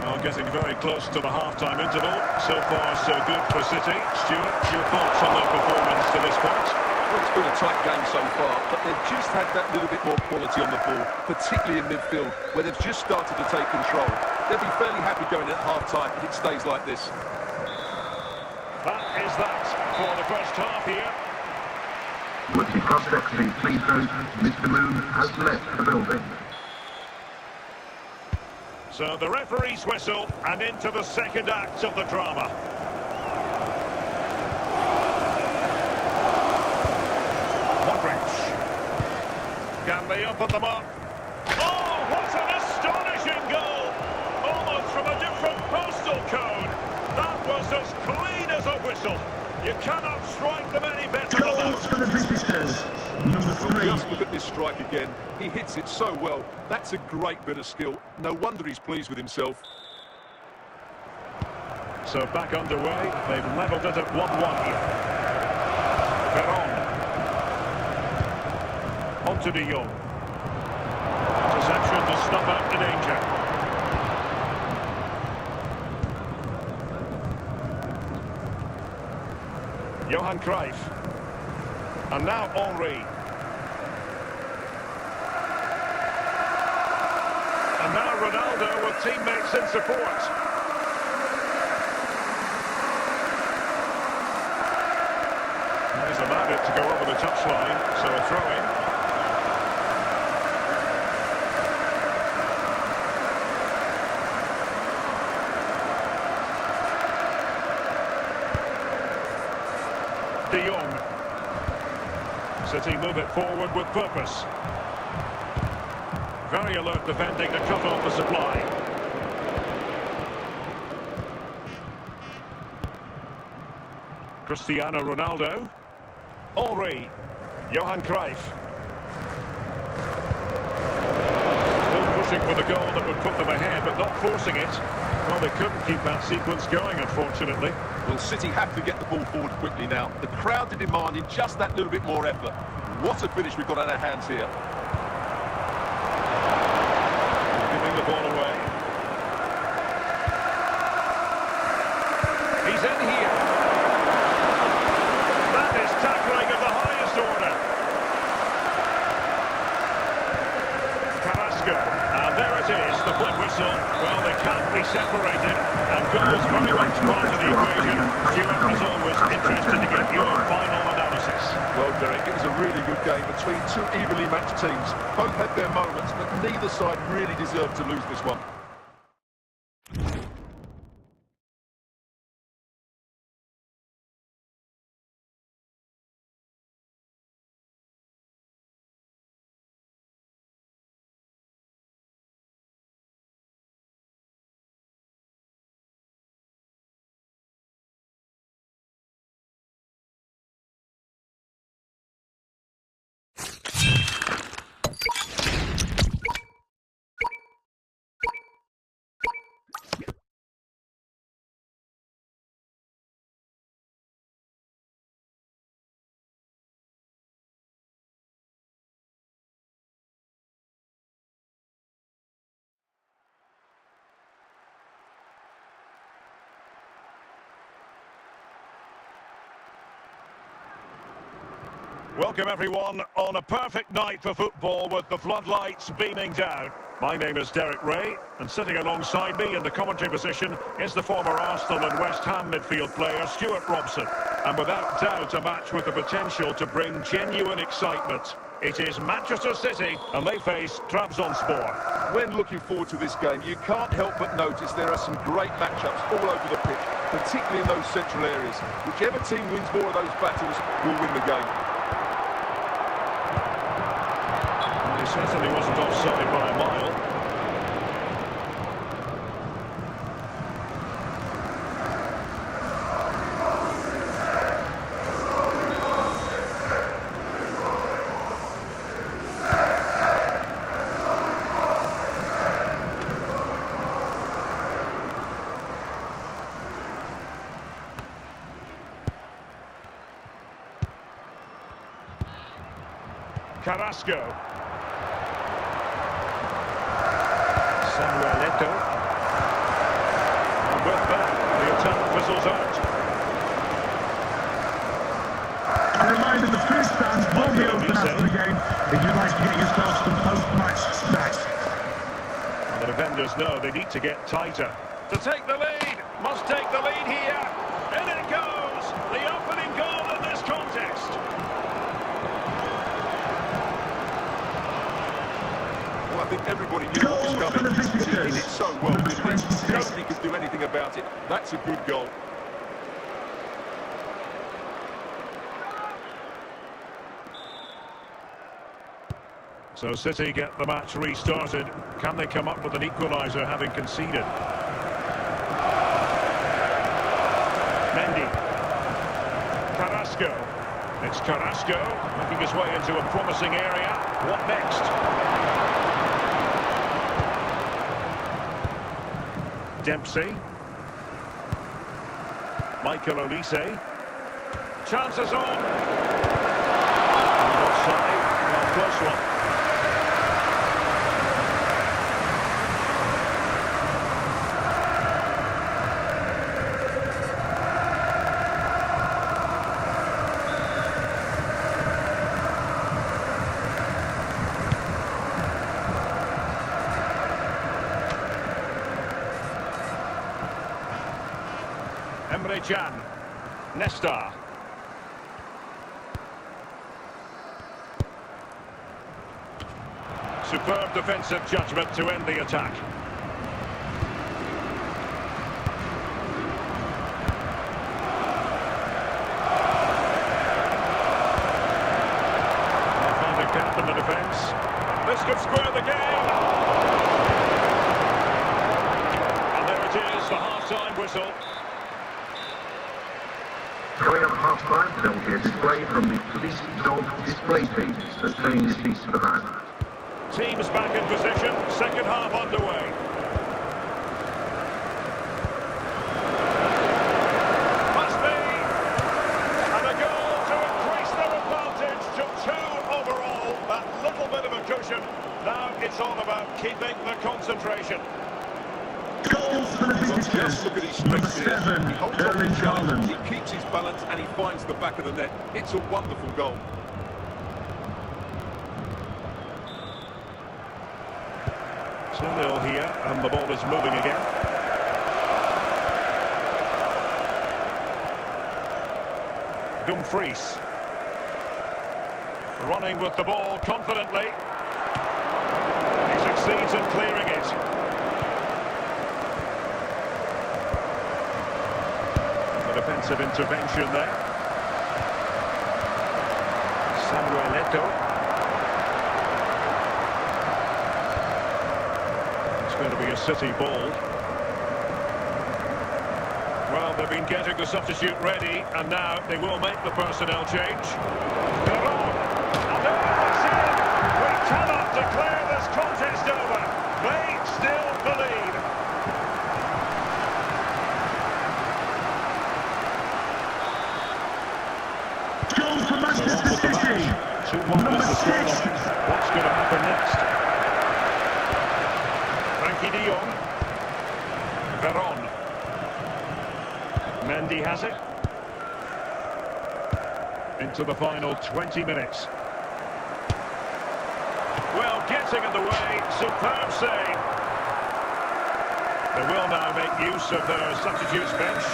Well, getting very close to the half-time interval. So far, so good for City. Stuart, your thoughts on their performance to this point? Well, it's been a tight game so far, but they've just had that little bit more quality on the ball, particularly in midfield, where they've just started to take control. They'll be fairly happy going at half-time if it stays like this. That is that for the first half here. With the prospects being pleased, Mr. Moon has left the building. So the referee's whistle, and into the second act of the drama. Modric. Can they open them up? Oh, what an astonishing goal! Almost from a different postal code. That was as clean as a whistle. You cannot strike them any better than Goals that. for the visitors. Number 3. Just look at this strike again. He hits it so well. That's a great bit of skill. No wonder he's pleased with himself. So back underway. They've levelled it at 1-1 here. Veron. On to De Jong. Interception to stop out the danger. Johan Cruyff. And now Henry. And now Ronaldo with teammates in support. He's allowed it to go over the touchline, so a throw-in. De Jong. City move it forward with purpose. Very alert defending to cut off the supply. Cristiano Ronaldo. Henry. Johan Cruyff. pushing for the goal that would put them ahead, but not forcing it. Well, they couldn't keep that sequence going, unfortunately. Well, City have to get the ball forward quickly now. The crowd are demanding just that little bit more effort. What a finish we've got on our hands here. Giving the ball away. He's in here. That is tackling of the highest order. Carrasco. And there it is, the blood whistle. Well, they can't be separated. And goals very much part of the equation. Stuart, as always, interested to get your final analysis. Well, Derek, it was a really good game between two evenly matched teams. Both had their moments, but neither side really deserved to lose this one. Welcome everyone on a perfect night for football with the floodlights beaming down. My name is Derek Ray, and sitting alongside me in the commentary position is the former Arsenal and West Ham midfield player Stuart Robson. And without doubt a match with the potential to bring genuine excitement. It is Manchester City and they face Trabzonspor. When looking forward to this game, you can't help but notice there are some great matchups all over the pitch, particularly in those central areas. Whichever team wins more of those battles will win the game. Certainly wasn't offside by a mile. Carrasco. And with that, the attack whistles out. A reminder, the free stands will be open after the game if you'd like to get yourself some post-match snacks. And the defenders know they need to get tighter. To take the lead, must take the lead here. In it goes, the opening goal in this contest. Well, I think everybody knew what was coming. He did it so well. Nobody could do anything about it. That's a good goal. So City get the match restarted. Can they come up with an equaliser having conceded? Mendy. Carrasco. It's Carrasco making his way into a promising area. What next? Dempsey. Michael Olise. Chances on. Offside. Well, close one. Emre Can. Nesta. Superb defensive judgment to end the attack. They found a gap in the defence. This could square the game. And there it is, the half-time whistle. Going up half-time, there will be a display from the police dog display team that's playing this piece of the band. teams back in position, second half underway. Must be! And a goal to increase their advantage to 2 overall. That little bit of a cushion. Now it's all about keeping the concentration. Goals for the visitors. Just look at his Number space here. 7, He holds on to Erling the challenge, Haaland. he keeps his balance and he finds the back of the net. It's a wonderful goal. It's 2-0 here, and the ball is moving again. Dumfries. Running with the ball confidently. He succeeds in clearing it. The defensive intervention there. Samuel. It's going to be a City ball. Well, they've been getting the substitute ready, and now they will make the personnel change. Veron, and there it's in! We cannot declare this contest over. They still believe. Goal for Manchester City. 2-1 Number is the 6. scoreline. What's going to happen next? Frankie de Jong. Veron. Mendy has it. Into the final 20 minutes. Well, getting in the way, superb save. They will now make use of their substitutes bench.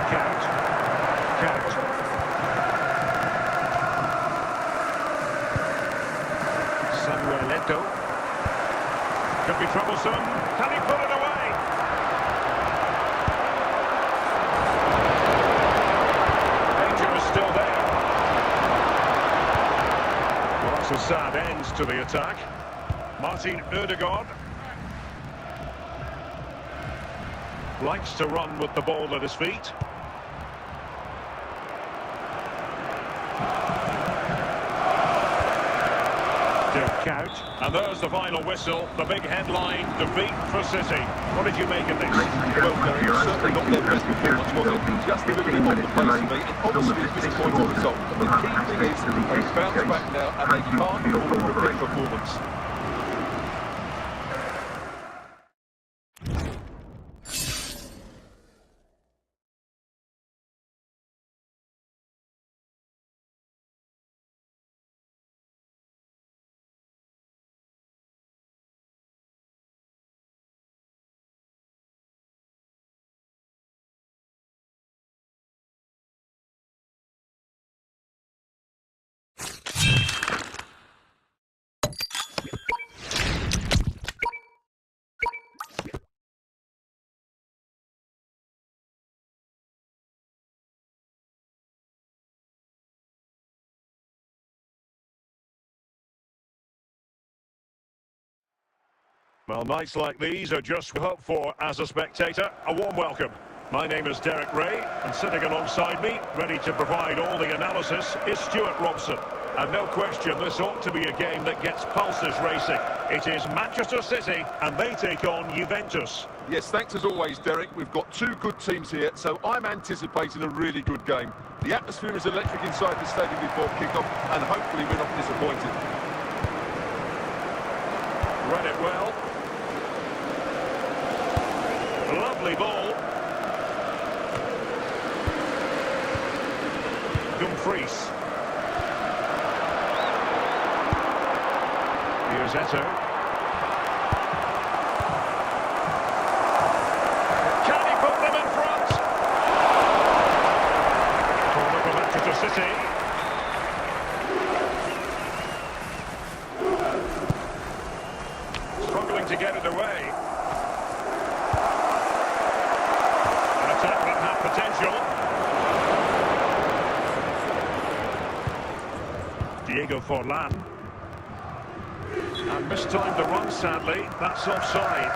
Count. Samuel. Could be troublesome. Can he put it away? Danger is still there. Well, that's a sad end to the attack. Martin Ødegaard likes to run with the ball at his feet. Count. And there's the final whistle, the big headline, defeat for City. What did you make of this? Well, Gary, it's certainly not their best performance, was it? Just a little bit off the pace of me, and obviously a disappointing result. But the key thing is, they've bounced back now, and they can't afford a repeat performance. Well, nights like these are just what we hope for as a spectator. A warm welcome. My name is Derek Ray, and sitting alongside me, ready to provide all the analysis, is Stuart Robson. And no question, this ought to be a game that gets pulses racing. It is Manchester City, and they take on Juventus. Yes, thanks as always, Derek. We've got 2 good teams here, so I'm anticipating a really good game. The atmosphere is electric inside the stadium before kick-off, and hopefully we're not disappointed. Read it well. Lovely ball. Dumfries. Here's Eto. Can he put them in front? Corner for Manchester City. Struggling to get it away. An attack that had potential. Diego Forlan. And mistimed the run, sadly. That's offside.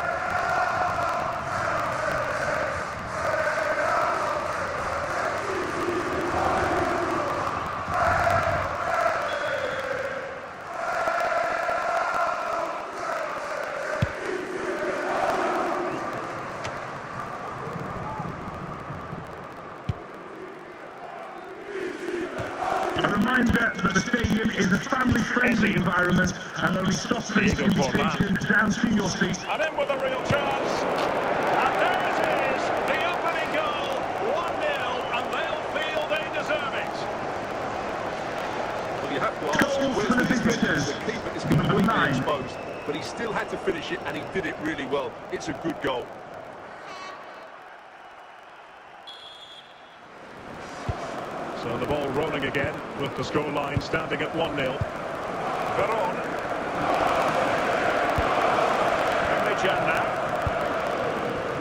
seat environment, and only Scotsman's communication down to your seat. And in with a real chance. And there it is, the opening goal. 1-0, and they'll feel they deserve it. Well, you have to ask, Goal where's for the the defender? visitors. The keeper is Number completely 9. exposed, but he still had to finish it, and he did it really well. It's a good goal. So the ball rolling again with the scoreline standing at 1-0. Veron. DeinyG now.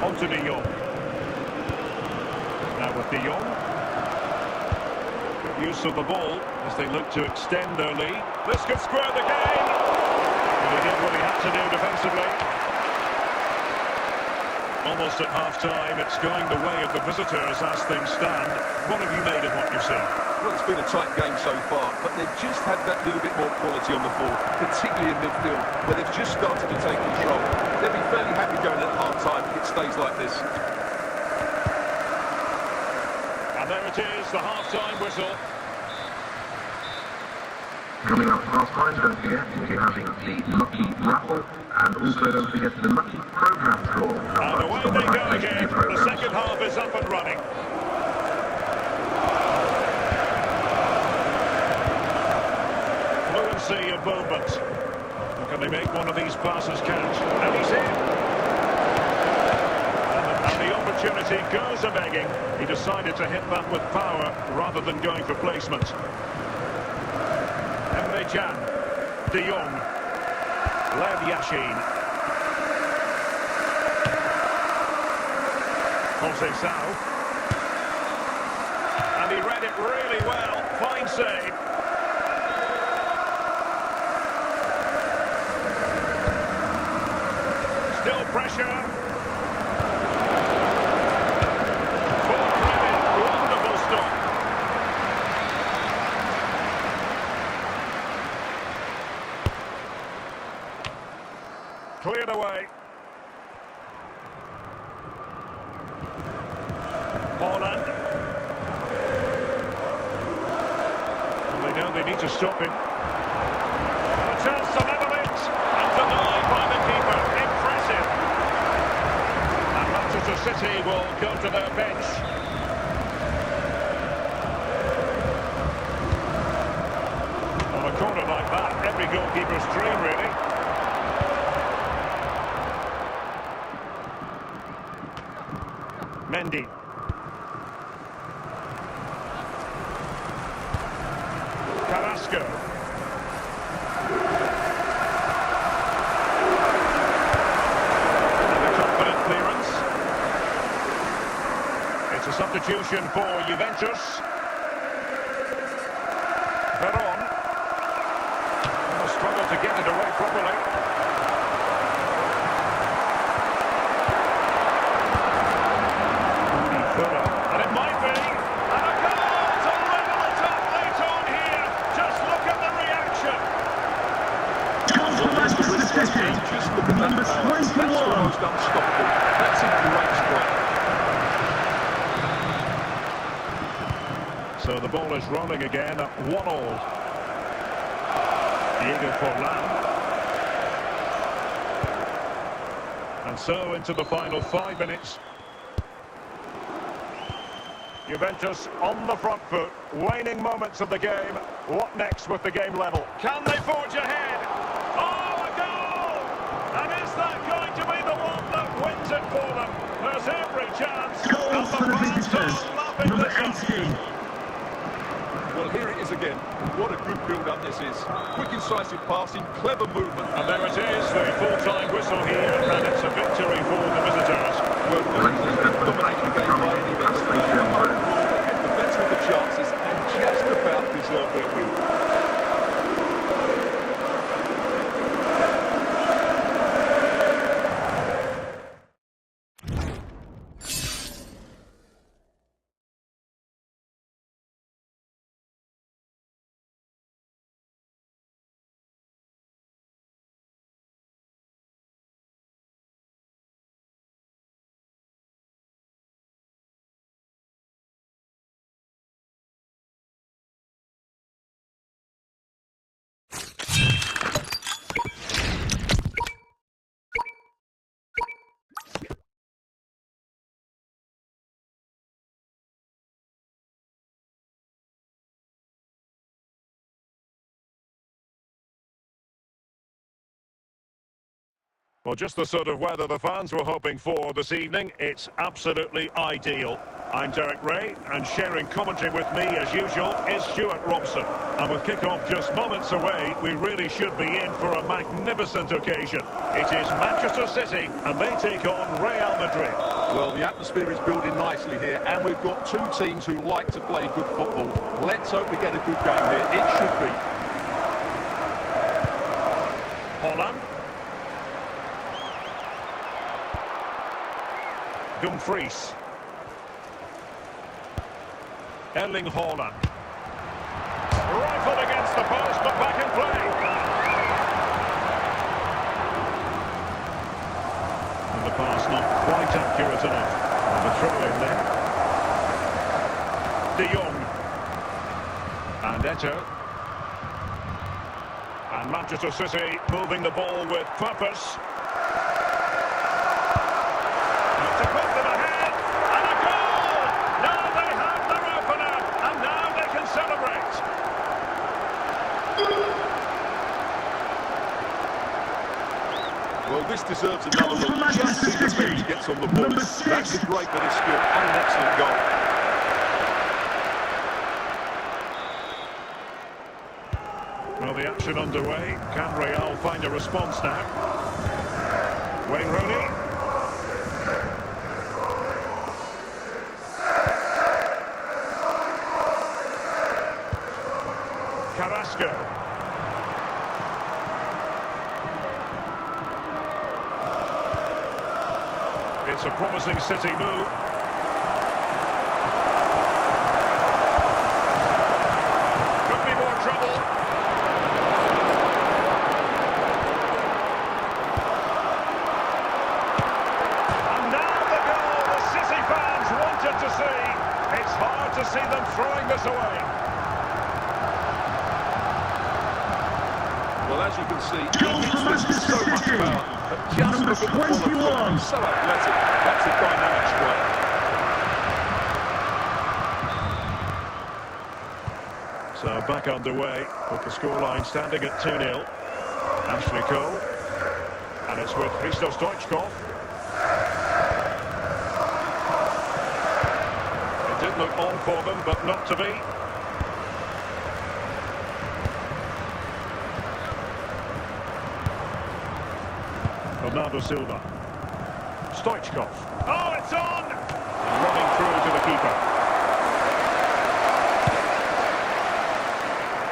On to De Jong. Now with De Jong. Good use of the ball as they look to extend their lead. This could square the game. But he did what he had to do defensively. Almost at half-time, it's going the way of the visitors as things stand. What have you made of what you've seen? Well, it's been a tight game so far, but they've just had that little bit more quality on the ball, particularly in midfield, where they've just started to take control. They'll be fairly happy going at half-time if it stays like this. And there it is, the half-time whistle. Coming up past time, don't forget, we'll be having the Mucky Raffle, and also don't forget the Mucky Programme draw. And away they go again. The second half is up and running. Fluency of movement. Can they make one of these passes count? And he's in. And the opportunity goes a-begging. He decided to hit that with power rather than going for placement. DeinyG, De Jong, Lev Yashin, Jose Sao, and he read it really well. Fine save. Still pressure. Wonderful stop. Cleared away. Holland. Well, they know they need to stop him. A chance to level it. And denied by the keeper. Impressive. And Manchester City will go to their bench. On a corner like that, every goalkeeper's dream, really. Mendy. Carrasco. And a confident clearance. It's a substitution for Juventus. Veron. Struggled to get it away properly. And it might be. And a goal to level it up late on here. Just look at the reaction. Goal for Manchester City. Just look at Number that power. That's 21. almost unstoppable. That's a great strike. So the ball is rolling again at 1-1. Diego Forlan. And so into the final 5 minutes. Juventus on the front foot, waning moments of the game. What next with the game level? Can they forge ahead? Oh, a goal! And is that going to be the one that wins it for them? There's every chance. Goal for the visitors. Number 18. Well, here it is again. What a good build-up this is. Quick, incisive passing, clever movement. And there it is, the full-time whistle here, and it's a victory for the visitors. Well, dominating the game by any means. They had the better of the chances and just about deserved their win. Well, just the sort of weather the fans were hoping for this evening. It's absolutely ideal. I'm Derek Ray, and sharing commentary with me, as usual, is Stuart Robson. And with kick-off just moments away, we really should be in for a magnificent occasion. It is Manchester City, and they take on Real Madrid. Well, the atmosphere is building nicely here, and we've got two teams who like to play good football. Let's hope we get a good game here. It should be. Holland. Dumfries. Erling Haaland. Rifled against the post, but back in play. And the pass not quite accurate enough. And the throw in there. De Jong. And Eto'o. And Manchester City moving the ball with purpose. To put them ahead, and a goal! Now they have their opener, and now they can celebrate. Well, this deserves another look. Just see the bench gets on the ball. That's a great bit of skill and an excellent goal. Well, the action underway. Can Real find a response now? Wayne Rooney. Carrasco. It's a promising City move. Could be more trouble. And now the goal the City fans wanted to see. It's hard to see them throwing this away. Well, as you can see, he hits this with so much power, but just look at the quality, so athletic. That's a dynamic strike. So back underway, with the scoreline standing at 2-0. Ashley Cole, and it's with Christos Stoichkov. It did look on for them, but not to be. Bernardo Silva. Stoichkov. Oh, it's on! Running through to the keeper.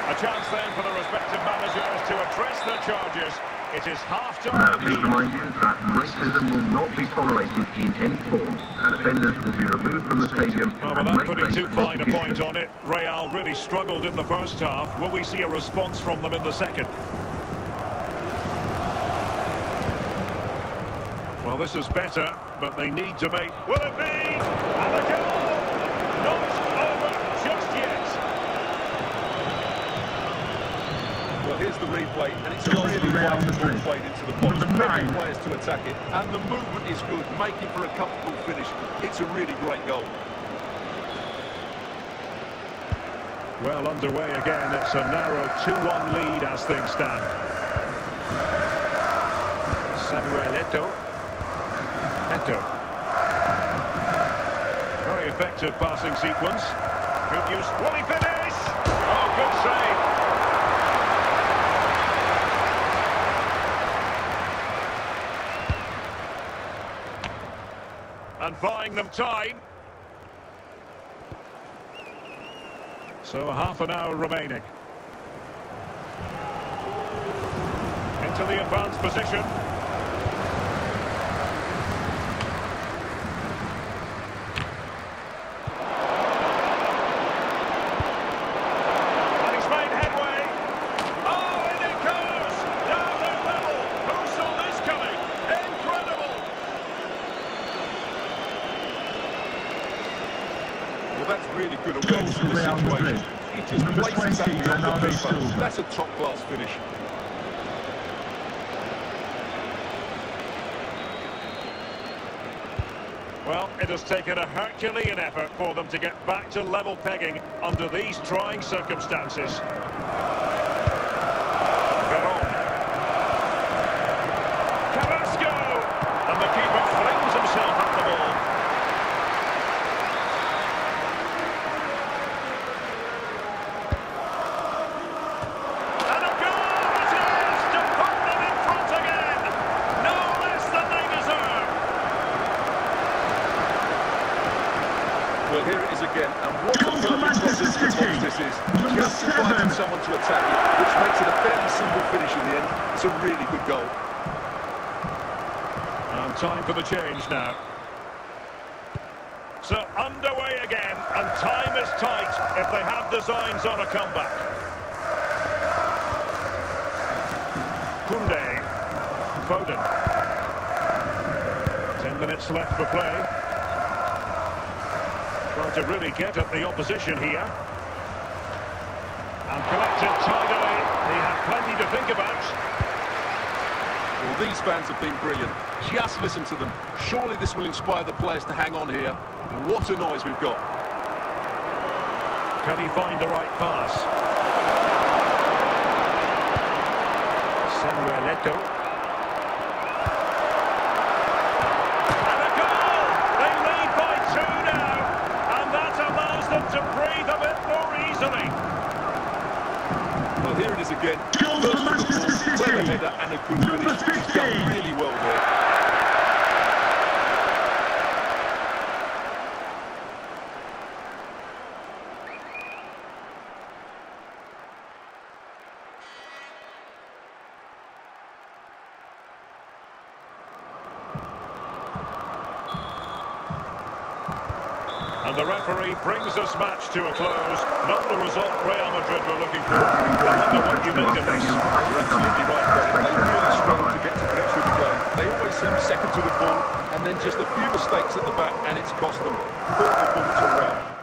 A chance then for the respective managers to address their charges. It is half-time. Please remind you that racism will not be tolerated in any form, and offenders will be removed from the stadium. Well, without putting too fine a point on it, Real really struggled in the first half. Will we see a response from them in the second? Well, this is better, but they need to make... Will it be? And a goal! Not over just yet. Well, here's the replay, and it's a really wonderful ball played into the box. Many players to attack it, and the movement is good, making for a comfortable finish. It's a really great goal. Well, underway again. It's a narrow 2-1 lead as things stand. Samuel Eto'o. Very effective passing sequence. Good use. Will he finish? Oh, good save. And buying them time. So half an hour remaining. Into the advanced position. And he's made headway. Oh, in it goes! Down the middle. Who saw this coming? Incredible! Well, that's really good awareness of the situation. He just places that beyond the keeper. That's a top-class finish. Well, it has taken a Herculean effort for them to get back to level pegging under these trying circumstances. Veron. Carrasco! again, and what a perfect cross into the box this is. Just inviting someone to attack it, which makes it a fairly simple finish in the end. It's a really good goal. And time for the change now. So underway again, and time is tight if they have designs on a comeback. Koundé, Foden. 10 minutes left for play. Trying to really get at the opposition here. And collected tidily. He had plenty to think about. Well, these fans have been brilliant. Just listen to them. Surely this will inspire the players to hang on here. What a noise we've got. Can he find the right pass? Samuel. And a goal! They lead by 2 now, and that allows them to breathe a bit more easily. Well, here it is again. First clever header and a good finish. He's done really well there. And the referee brings this match to a close. Not the result Real Madrid were looking for. I wonder what you make of this. You're absolutely right, Greg. They really struggle to get to grips with the game. They always seem second to the ball, and then just a few mistakes at the back, and it's cost them. Poor performance all round.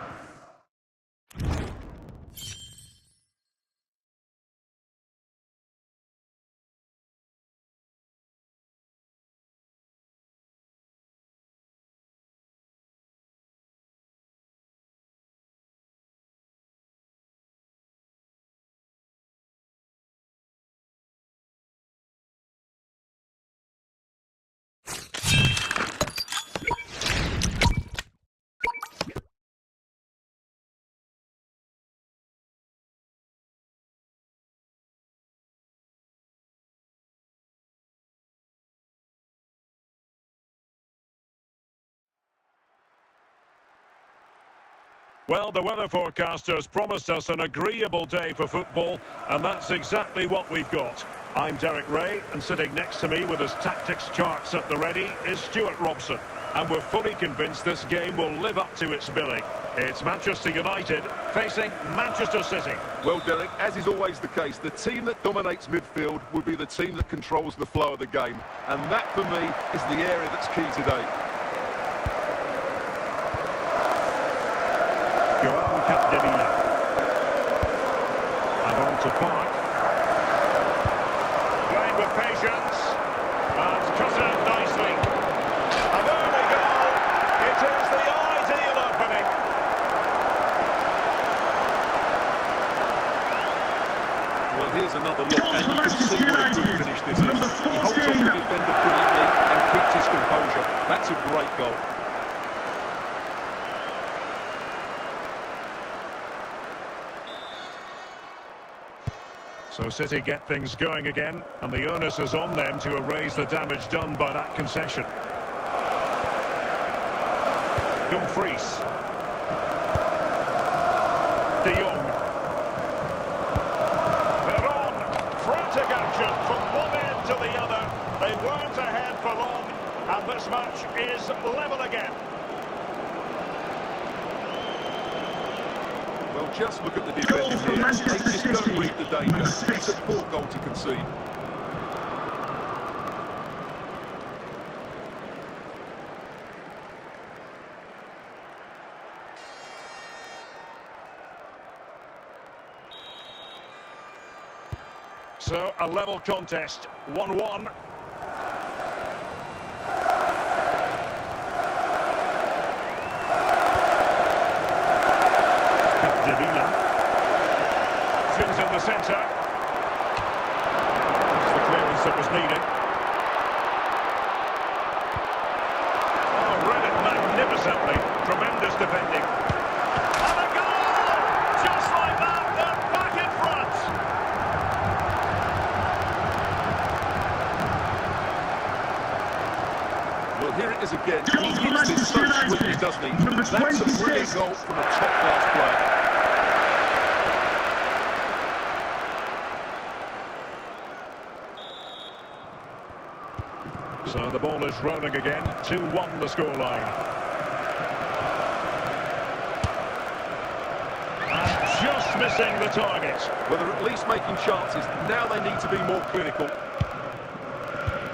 Well, the weather forecasters promised us an agreeable day for football, and that's exactly what we've got. I'm Derek Ray, and sitting next to me with his tactics charts at the ready is Stuart Robson. And we're fully convinced this game will live up to its billing. It's Manchester United facing Manchester City. Well, Derek, as is always the case, the team that dominates midfield will be the team that controls the flow of the game. And that, for me, is the area that's key today. And on to Park. Playing with patience. And cut out nicely. And there we go. It is the ideal opening. Well, here's another look, and you can see what a good finish this is. He holds off the defender brilliantly and keeps his composure. That's a great goal. So City get things going again, and the onus is on them to erase the damage done by that concession. Dumfries. De Jong. They're on. Frantic action from one end to the other. They weren't ahead for long, and this match is level again. Well, just look at the defending here. They just don't read the danger. It's a poor goal to concede. So, a level contest, 1-1. Swings in the centre. That's the clearance that was needed. Oh, read it magnificently. Tremendous defending. And a goal! Just like that, they're back in front. Well, here it is again. Goal He for hits this so Manchester sweetly, United. doesn't he? Number That's a brilliant 26. goal from a top-class player. So the ball is rolling again. 2-1 the scoreline. Just missing the target. Well, they're at least making chances. Now they need to be more clinical.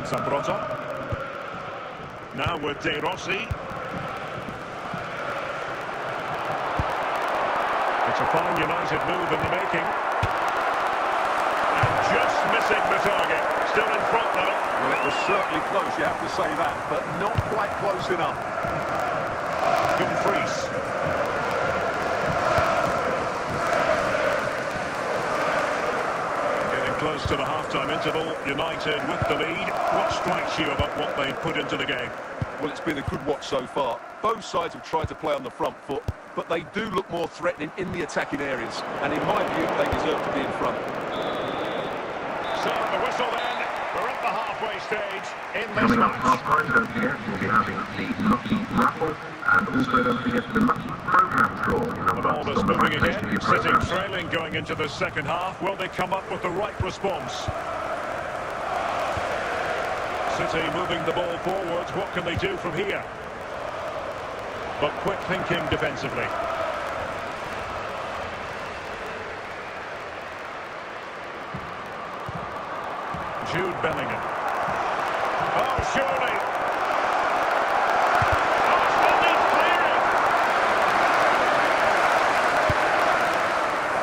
Zambrotta. Now with De Rossi. It's a fine United move in the making. And just missing the target. Still in front though. Well, it was certainly close, you have to say that, but not quite close enough. Dumfries. Getting close to the half-time interval. United with the lead. What strikes you about what they put into the game? Well, it's been a good watch so far. Both sides have tried to play on the front foot, but they do look more threatening in the attacking areas. And in my view, they deserve to be in front. So the whistle then. We're at the halfway stage in this Coming up match. half-time, don't forget, we'll be having the Lucky Raffle, and also don't forget the Lucky Programme draw. The ball is moving again. City trailing going into the second half. Will they come up with the right response? City moving the ball forwards. What can they do from here? But quick thinking defensively. Jude Bellingham. Oh, surely. Oh, it's not neat clearing.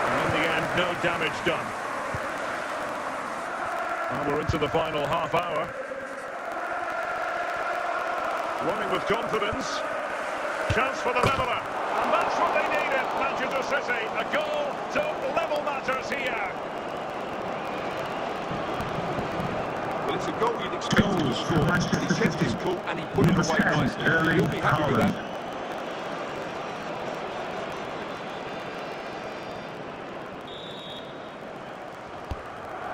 And in the end, no damage done. Well, we're into the final half hour. Running with confidence. Chance for the leveller. And that's what they needed, Manchester City. A goal to level matters here. Well, it's a goal you'd expect him to Goals for score. Manchester He kept his City. cool and he put it Number away 10, nicely. Erling He'll be happy with Haaland. that.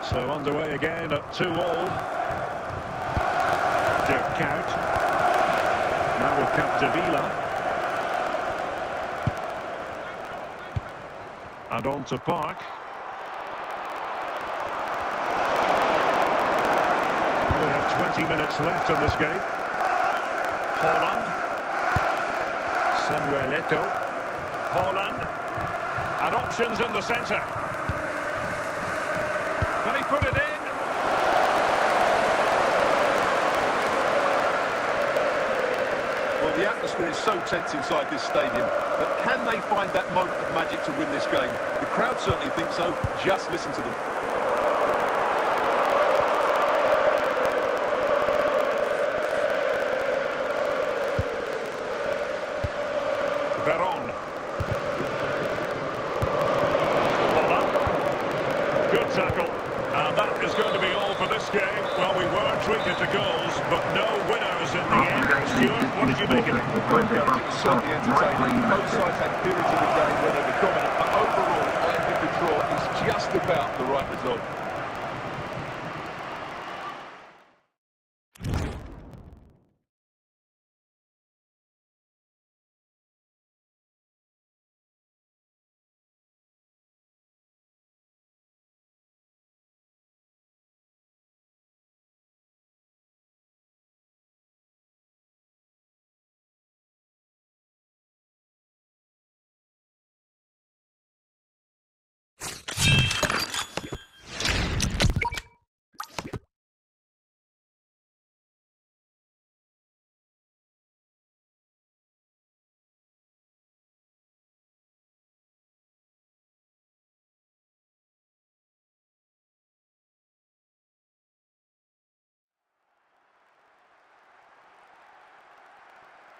So underway again at 2-all. Dirk Kuyt. Now with Capdevila. And on to Park. We have 20 minutes left in this game. Haaland. Samuel Eto'o. Haaland. And options in the centre. Can he put it in? Well, the atmosphere is so tense inside this stadium, but can they find that moment of magic to win this game? The crowd certainly think so. Just listen to them. Veron. Haaland. Good tackle. And that is going to be all for this game. Well, we were treated to goals, but no winners in the end. Stuart, what did you make of it? It was certainly entertaining. Both sides had periods of the game where they were dominant, but overall, I think the draw is just about the right result.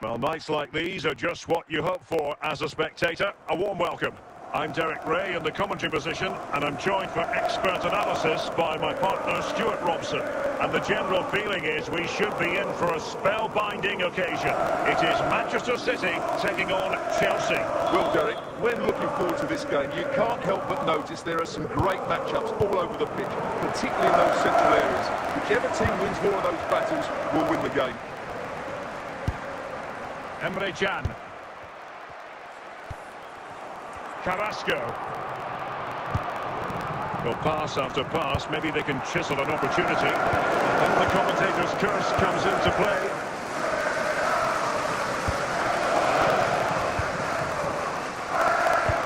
Well, nights like these are just what you hope for as a spectator. A warm welcome. I'm Derek Ray in the commentary position, and I'm joined for expert analysis by my partner Stuart Robson. And the general feeling is we should be in for a spellbinding occasion. It is Manchester City taking on Chelsea. Well, Derek, when looking forward to this game, you can't help but notice there are some great matchups all over the pitch, particularly in those central areas. Whichever team wins more of those battles will win the game. Emre Can. Carrasco. Well, pass after pass, maybe they can chisel an opportunity. And the commentator's curse comes into play.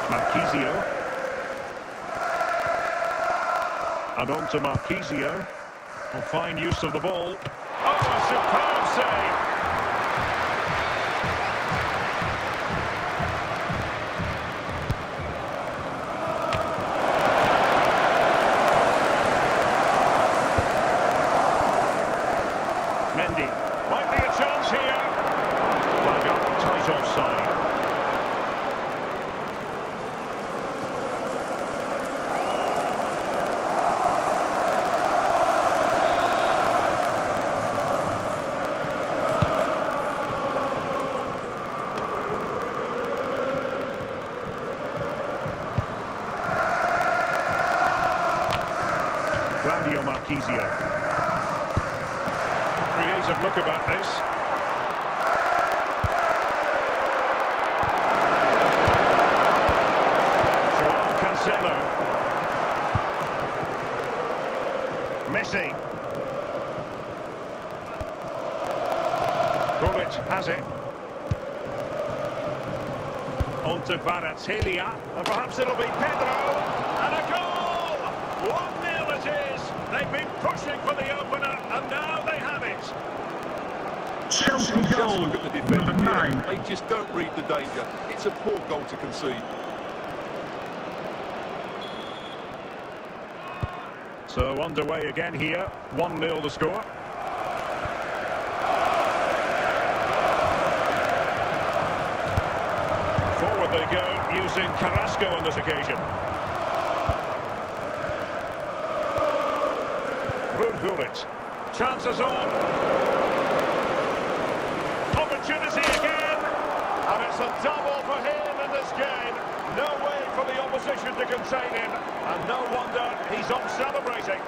Marquisio. And on to Marquisio. A fine use of the ball. Oh, a superb save! Mendy. Might be a chance here. Flag up, tight offside. Marquisio. Creative look about this. Joao Cancelo. Messi. Gullit has it. On to Kvaratskhelia. And perhaps it'll be Pedro. And a goal! 1-0 it is. They've been pushing for the opener, and now they have it. Chelsea goal, Look at the defender number 9. here. They just don't read the danger. It's a poor goal to concede. So underway again here. 1-0 the score. Forward they go, using Carrasco on this occasion. Gullit. Chances on. Opportunity again. And it's a double for him in this game. No way for the opposition to contain him. And no wonder he's off celebrating.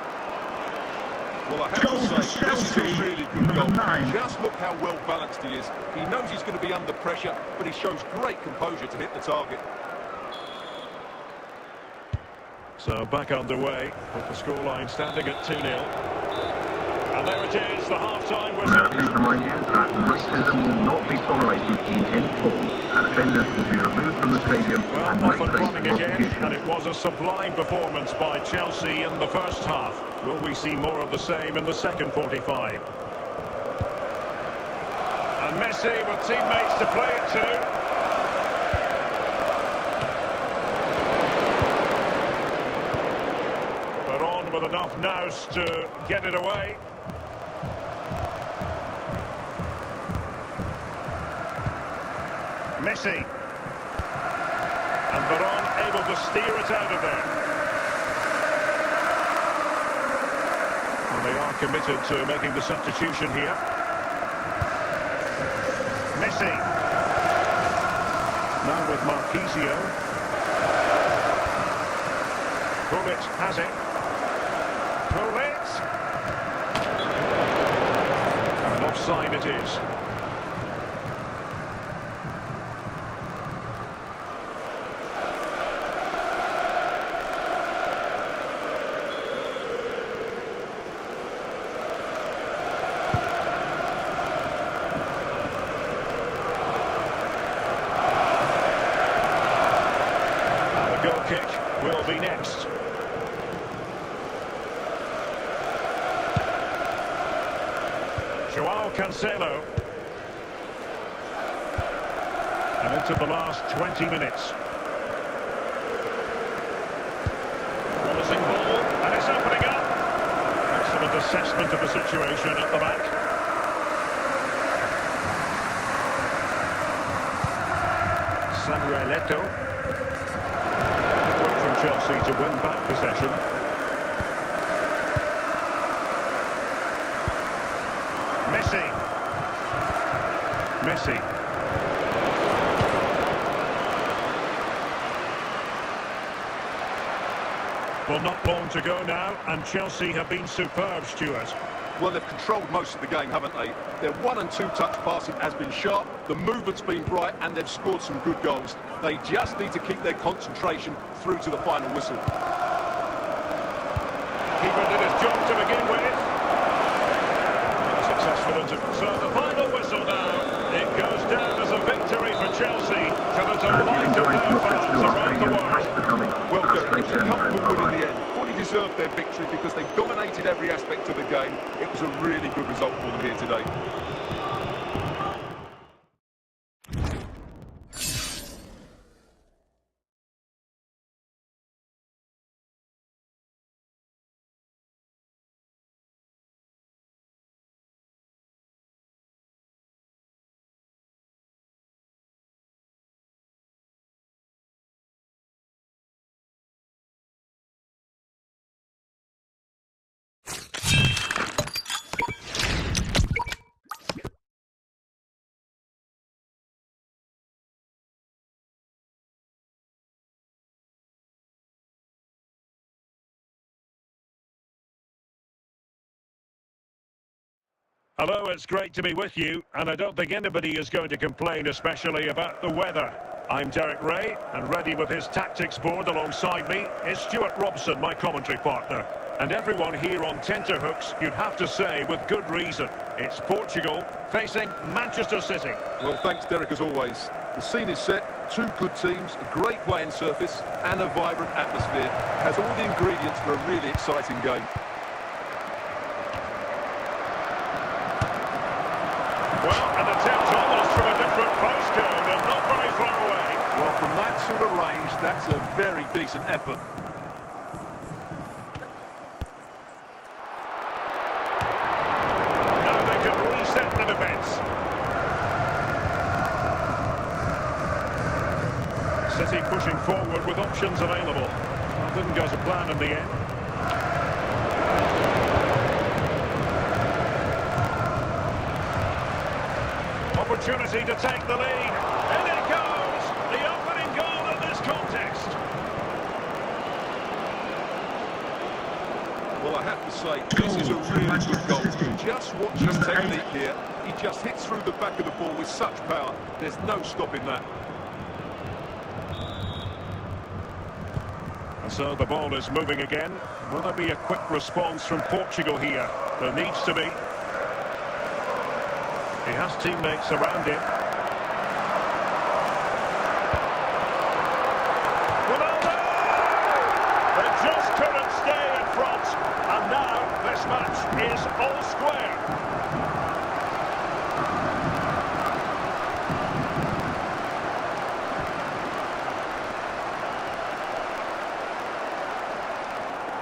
Well, I have Goal to for say, this is Chelsea, a really good number goal. 9. Just look how well balanced he is. He knows he's going to be under pressure, but he shows great composure to hit the target. So back underway with the scoreline standing at 2-0. And there it is, the half-time whistle. Please remind you that racism will not be tolerated in any form, and offenders will be removed from the stadium Well, and off may and face running again, prosecution. and it was a sublime performance by Chelsea in the first half. Will we see more of the same in the second 45? And Messi with teammates to play it to. But on with enough nous to get it away. Messi. And Varane able to steer it out of there. And they are committed to making the substitution here. Messi. Now with Marquisio. Gullit has it. Gullit. And offside it is. Goal kick will be next. Joao Cancelo. And into the last 20 minutes. Promising ball, and it's opening up. Excellent assessment of the situation at the back. Samuel Eto'o. Chelsea to win back possession. Messi. Well, not long to go now, and Chelsea have been superb, Stuart. Well, they've controlled most of the game, haven't they? Their 1- and 2-touch passing has been sharp, the movement's been bright, and they've scored some good goals. They just need to keep their concentration through to the final whistle. Keeper did his job to begin with. Successful into... So the final whistle now. It goes down as a victory for Chelsea. So there's a light of their fans around the world. Well, Derek, it was a comfortable win in the end. Fully deserved their victory because they dominated every aspect of the game. It was a really good result for them here today. Hello, it's great to be with you, and I don't think anybody is going to complain, especially about the weather. I'm Derek Ray, and ready with his tactics board alongside me is Stuart Robson, my commentary partner. And everyone here on tenterhooks, you'd have to say, with good reason. It's Portugal facing Manchester City. Well, thanks, Derek, as always. The scene is set, two good teams, a great playing surface, and a vibrant atmosphere. Has all the ingredients for a really exciting game. Well, an attempt almost from a different postcode and not very far away. Well, from that sort of range, that's a very decent effort. Now they can reset the defence. City pushing forward with options available. Well, didn't go to plan in the end. Opportunity to take the lead. And it goes! The opening goal in this contest. Well, I have to say, this is a really good goal. Just watch his technique here. He just hits through the back of the ball with such power. There's no stopping that. And so the ball is moving again. Will there be a quick response from Portugal here? There needs to be. He has teammates around him. Ronaldo! They just couldn't stay in front. And now this match is all square.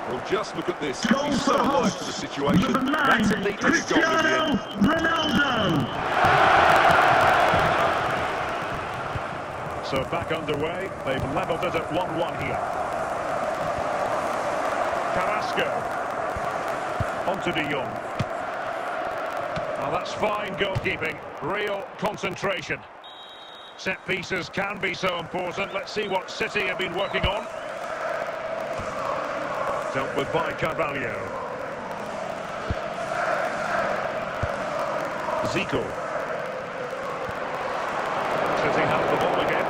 Well, just look at this. He's so alive to the situation. That's a neat goal in the end. Ronaldo! So back underway. They've levelled it at 1-1 here. Carrasco. Onto De Jong. Now that's fine goalkeeping. Real concentration. Set pieces can be so important. Let's see what City have been working on. Dealt with by Carvalho. Zico. City have the ball again.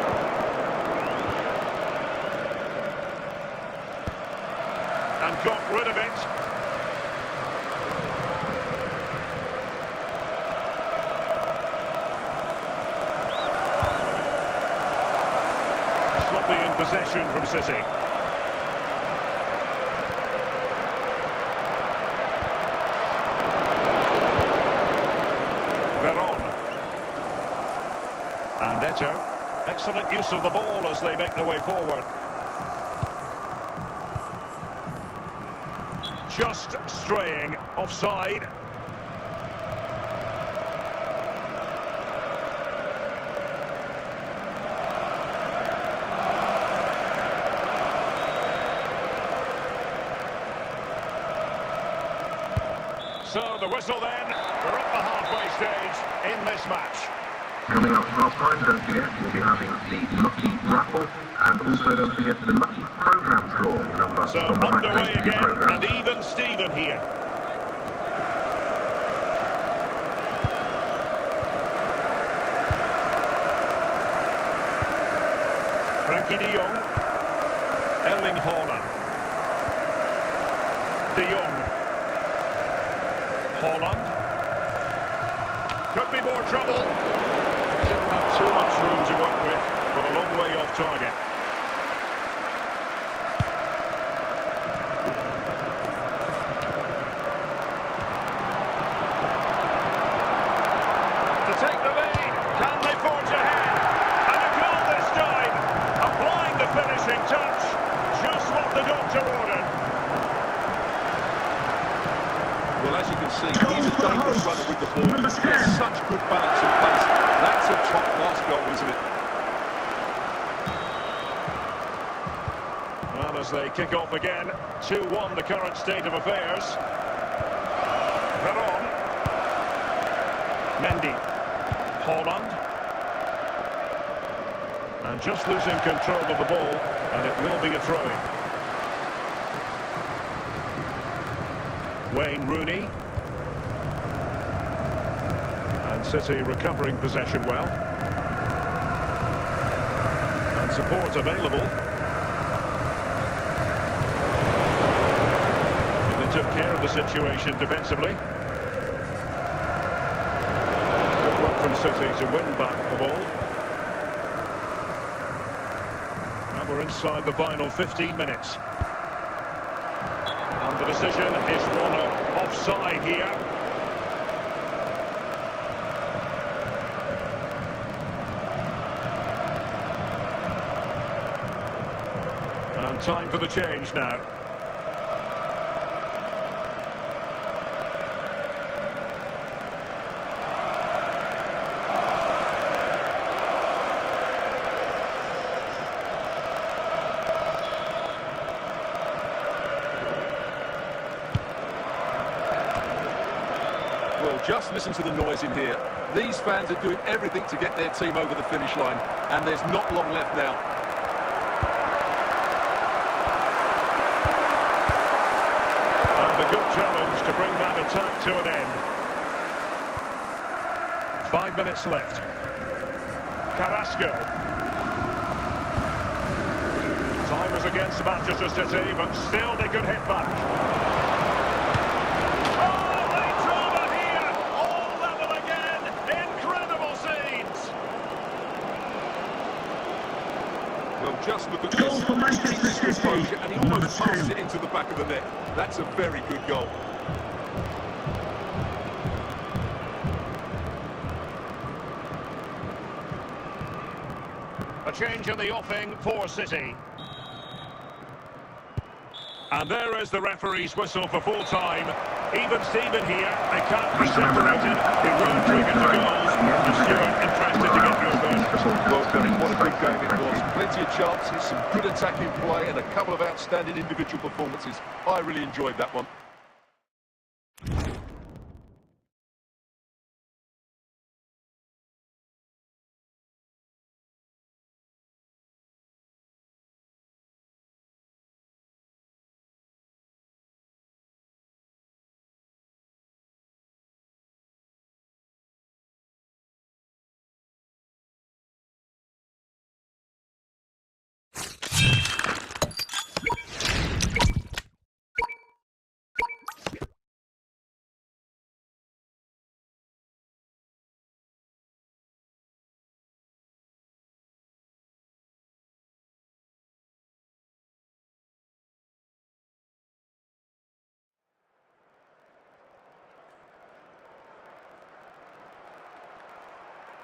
And got rid of it. Sloppy in possession from City. And Eto, excellent use of the ball as they make their way forward. Just straying offside. So the whistle then, we're at the halfway stage in this match. Coming up half time, don't forget, we'll be having the Lucky Raffle, and also don't forget the Lucky Programme draw number. So underway again, and even Steven here. Frenkie de Jong. Erling Haaland. De Jong. Haaland. Could be more trouble. Didn't have too much room to work with, but a long way off target. To take the lead, can they forge ahead? And a goal this time, applying the finishing touch, just what the doctor ordered. Well, as you can see, he's a dangerous runner with the ball. He has such good balance and pace. That's a top-class goal, isn't it? Well, as they kick off again, 2-1 the current state of affairs. Veron. Mendy. Haaland. And just losing control of the ball, and it will be a throw-in. Wayne Rooney. And City recovering possession well. And support available. And they took care of the situation defensively. Good work from City to win back the ball. And we're inside the final 15 minutes. The decision is one of offside here. And time for the change now. Well, just listen to the noise in here. These fans are doing everything to get their team over the finish line, and there's not long left now. And a good challenge to bring that attack to an end. 5 minutes left. Carrasco. Time was against Manchester City, but still they could hit back. Well, just look at Goal this. for Manchester City. And he almost passed it into the back of the net. That's a very good goal. A change in the offing for City. And there is the referee's whistle for full time. Even Steven here, they can't be separated. They won't trigger to goals. The Stewart interested to get your vote. Well, Billy, what a good game it was. Plenty of chances, some good attacking play, and a couple of outstanding individual performances. I really enjoyed that one.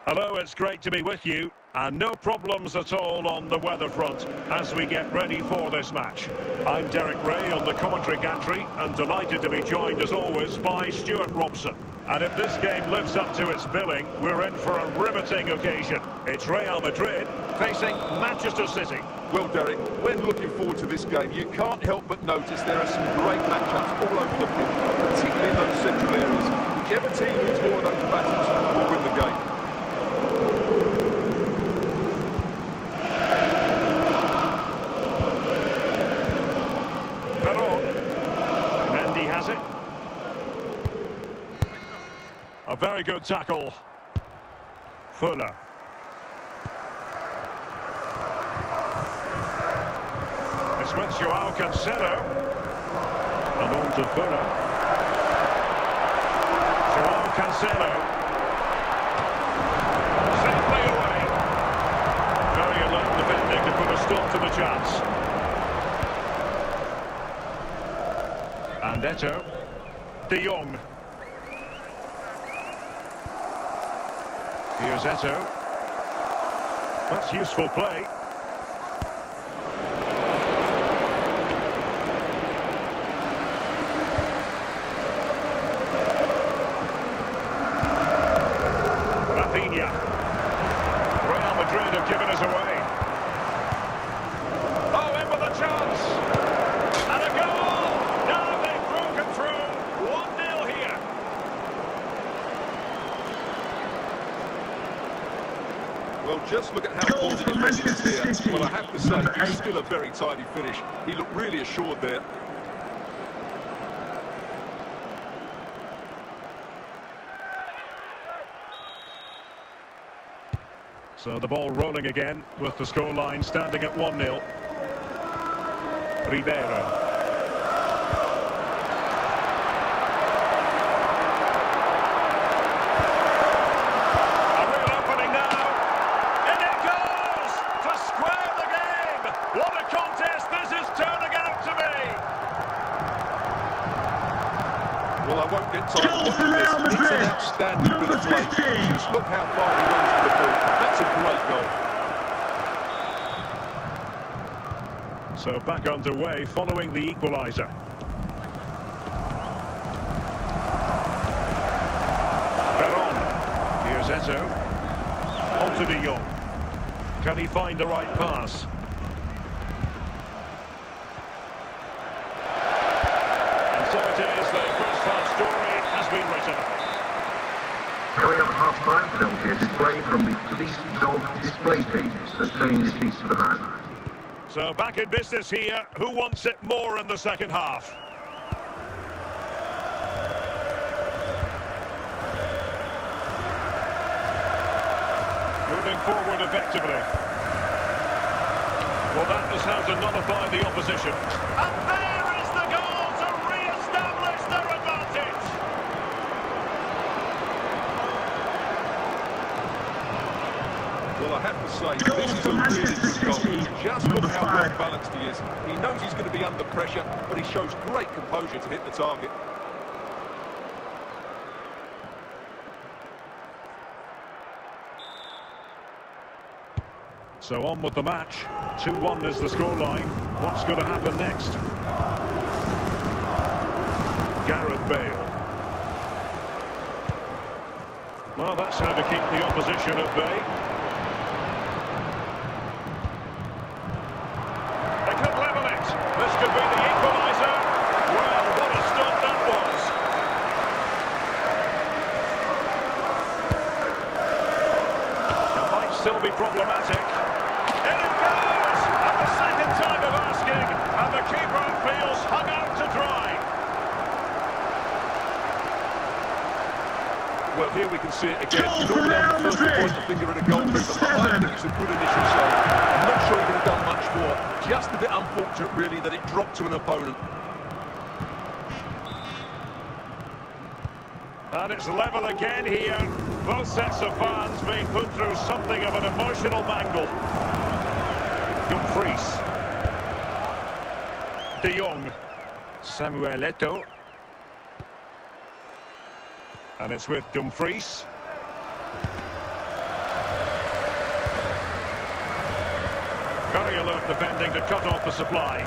Hello, it's great to be with you, and no problems at all on the weather front as we get ready for this match. I'm Derek Ray on the commentary gantry, and delighted to be joined as always by Stuart Robson. And if this game lives up to its billing, we're in for a riveting occasion. It's Real Madrid facing Manchester City. Well, Derek, when looking forward to this game, you can't help but notice there are some great matchups all over the field, particularly in those central areas. Whichever team wins more of those battles will win the game. Mendy has it. A very good tackle. Fuller. It's with Joao Cancelo. And on to Fura. Joao Cancelo. Safely away. Very alert defending to put a stop to the chance. And Eto. De Jong. Here's Eto. That's useful play. Real Madrid have given us away. Oh, in with a chance. And a goal. Now they've broken through. 1-0 here. Well, just look at how poor the defence is here. Well, I have to say, it's still a very tidy finish. He looked really assured there. So the ball rolling again with the scoreline standing at 1-0. Ribeiro. A real opening now. And it goes to square the game. What a contest this is turning out to be. Well, I won't get tired of watching this. It's an outstanding bit of play. Just look how far he runs for the ball. That's a great goal. So back underway following the equaliser. Veron. Here's Eto. On to De Jong. Can he find the right pass? And so it is, the first half story has been written. Coming up at half-time, there will be a display from the police dog display team that's playing this piece for the man. So back in business here. Who wants it more in the second half? Moving forward effectively. Well, that is how to nullify the opposition. And there is the goal to re-establish their advantage. Well, I have to say, this is a really good goal. Just look how well balanced he is. He knows he's going to be under pressure, but he shows great composure to hit the target. So on with the match. 2-1 is the scoreline. What's going to happen next? Gareth Bale. Well, that's how to keep the opposition at bay. They could level it. This could be the equaliser. Well, what a stop that was. It might still be problematic. In it goes! At the second time of asking, and the keeper feels hung out to dry. Well, here we can see it again. Normally I'm the first to point the finger at a goalkeeper, but I think it's a good initial save. I'm not sure he could have done much more. Just a bit unfortunate, really, that it dropped to an opponent. And it's level again here. Both sets of fans being put through something of an emotional mangle. Dumfries. De Jong. Samuel Eto'o. And it's with Dumfries. Very alert defending to cut off the supply.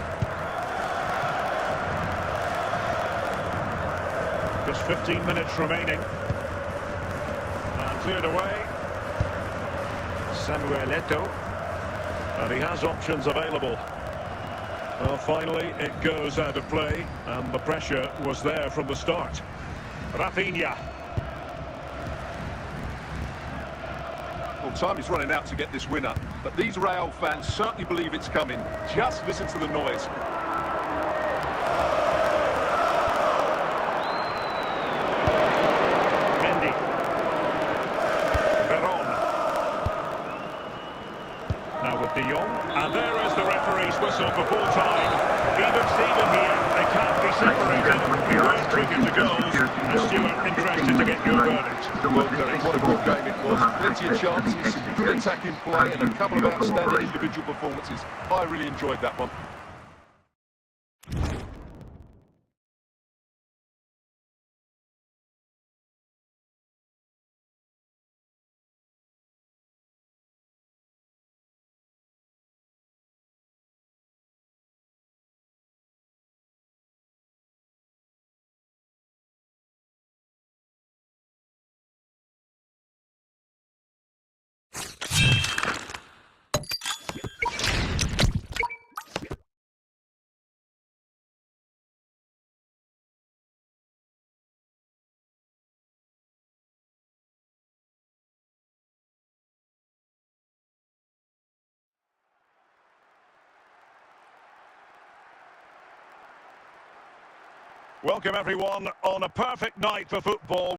Just 15 minutes remaining. And cleared away. Samuel Eto'o. And he has options available. Well, finally, it goes out of play. And the pressure was there from the start. Rafinha. Well, time is running out to get this winner, but these Real fans certainly believe it's coming. Just listen to the noise. Mendy. Veron. Now with De Jong, and there is the referee. referee's whistle for full time. Even Steven here, they can't be separated. We weren't treated to goals. And Stuart, interested to get your verdict. Well, Derek, what a good game it was. Plenty of chances, some good attacking play, and a couple of outstanding individual performances. I really enjoyed that one. Welcome everyone on a perfect night for football.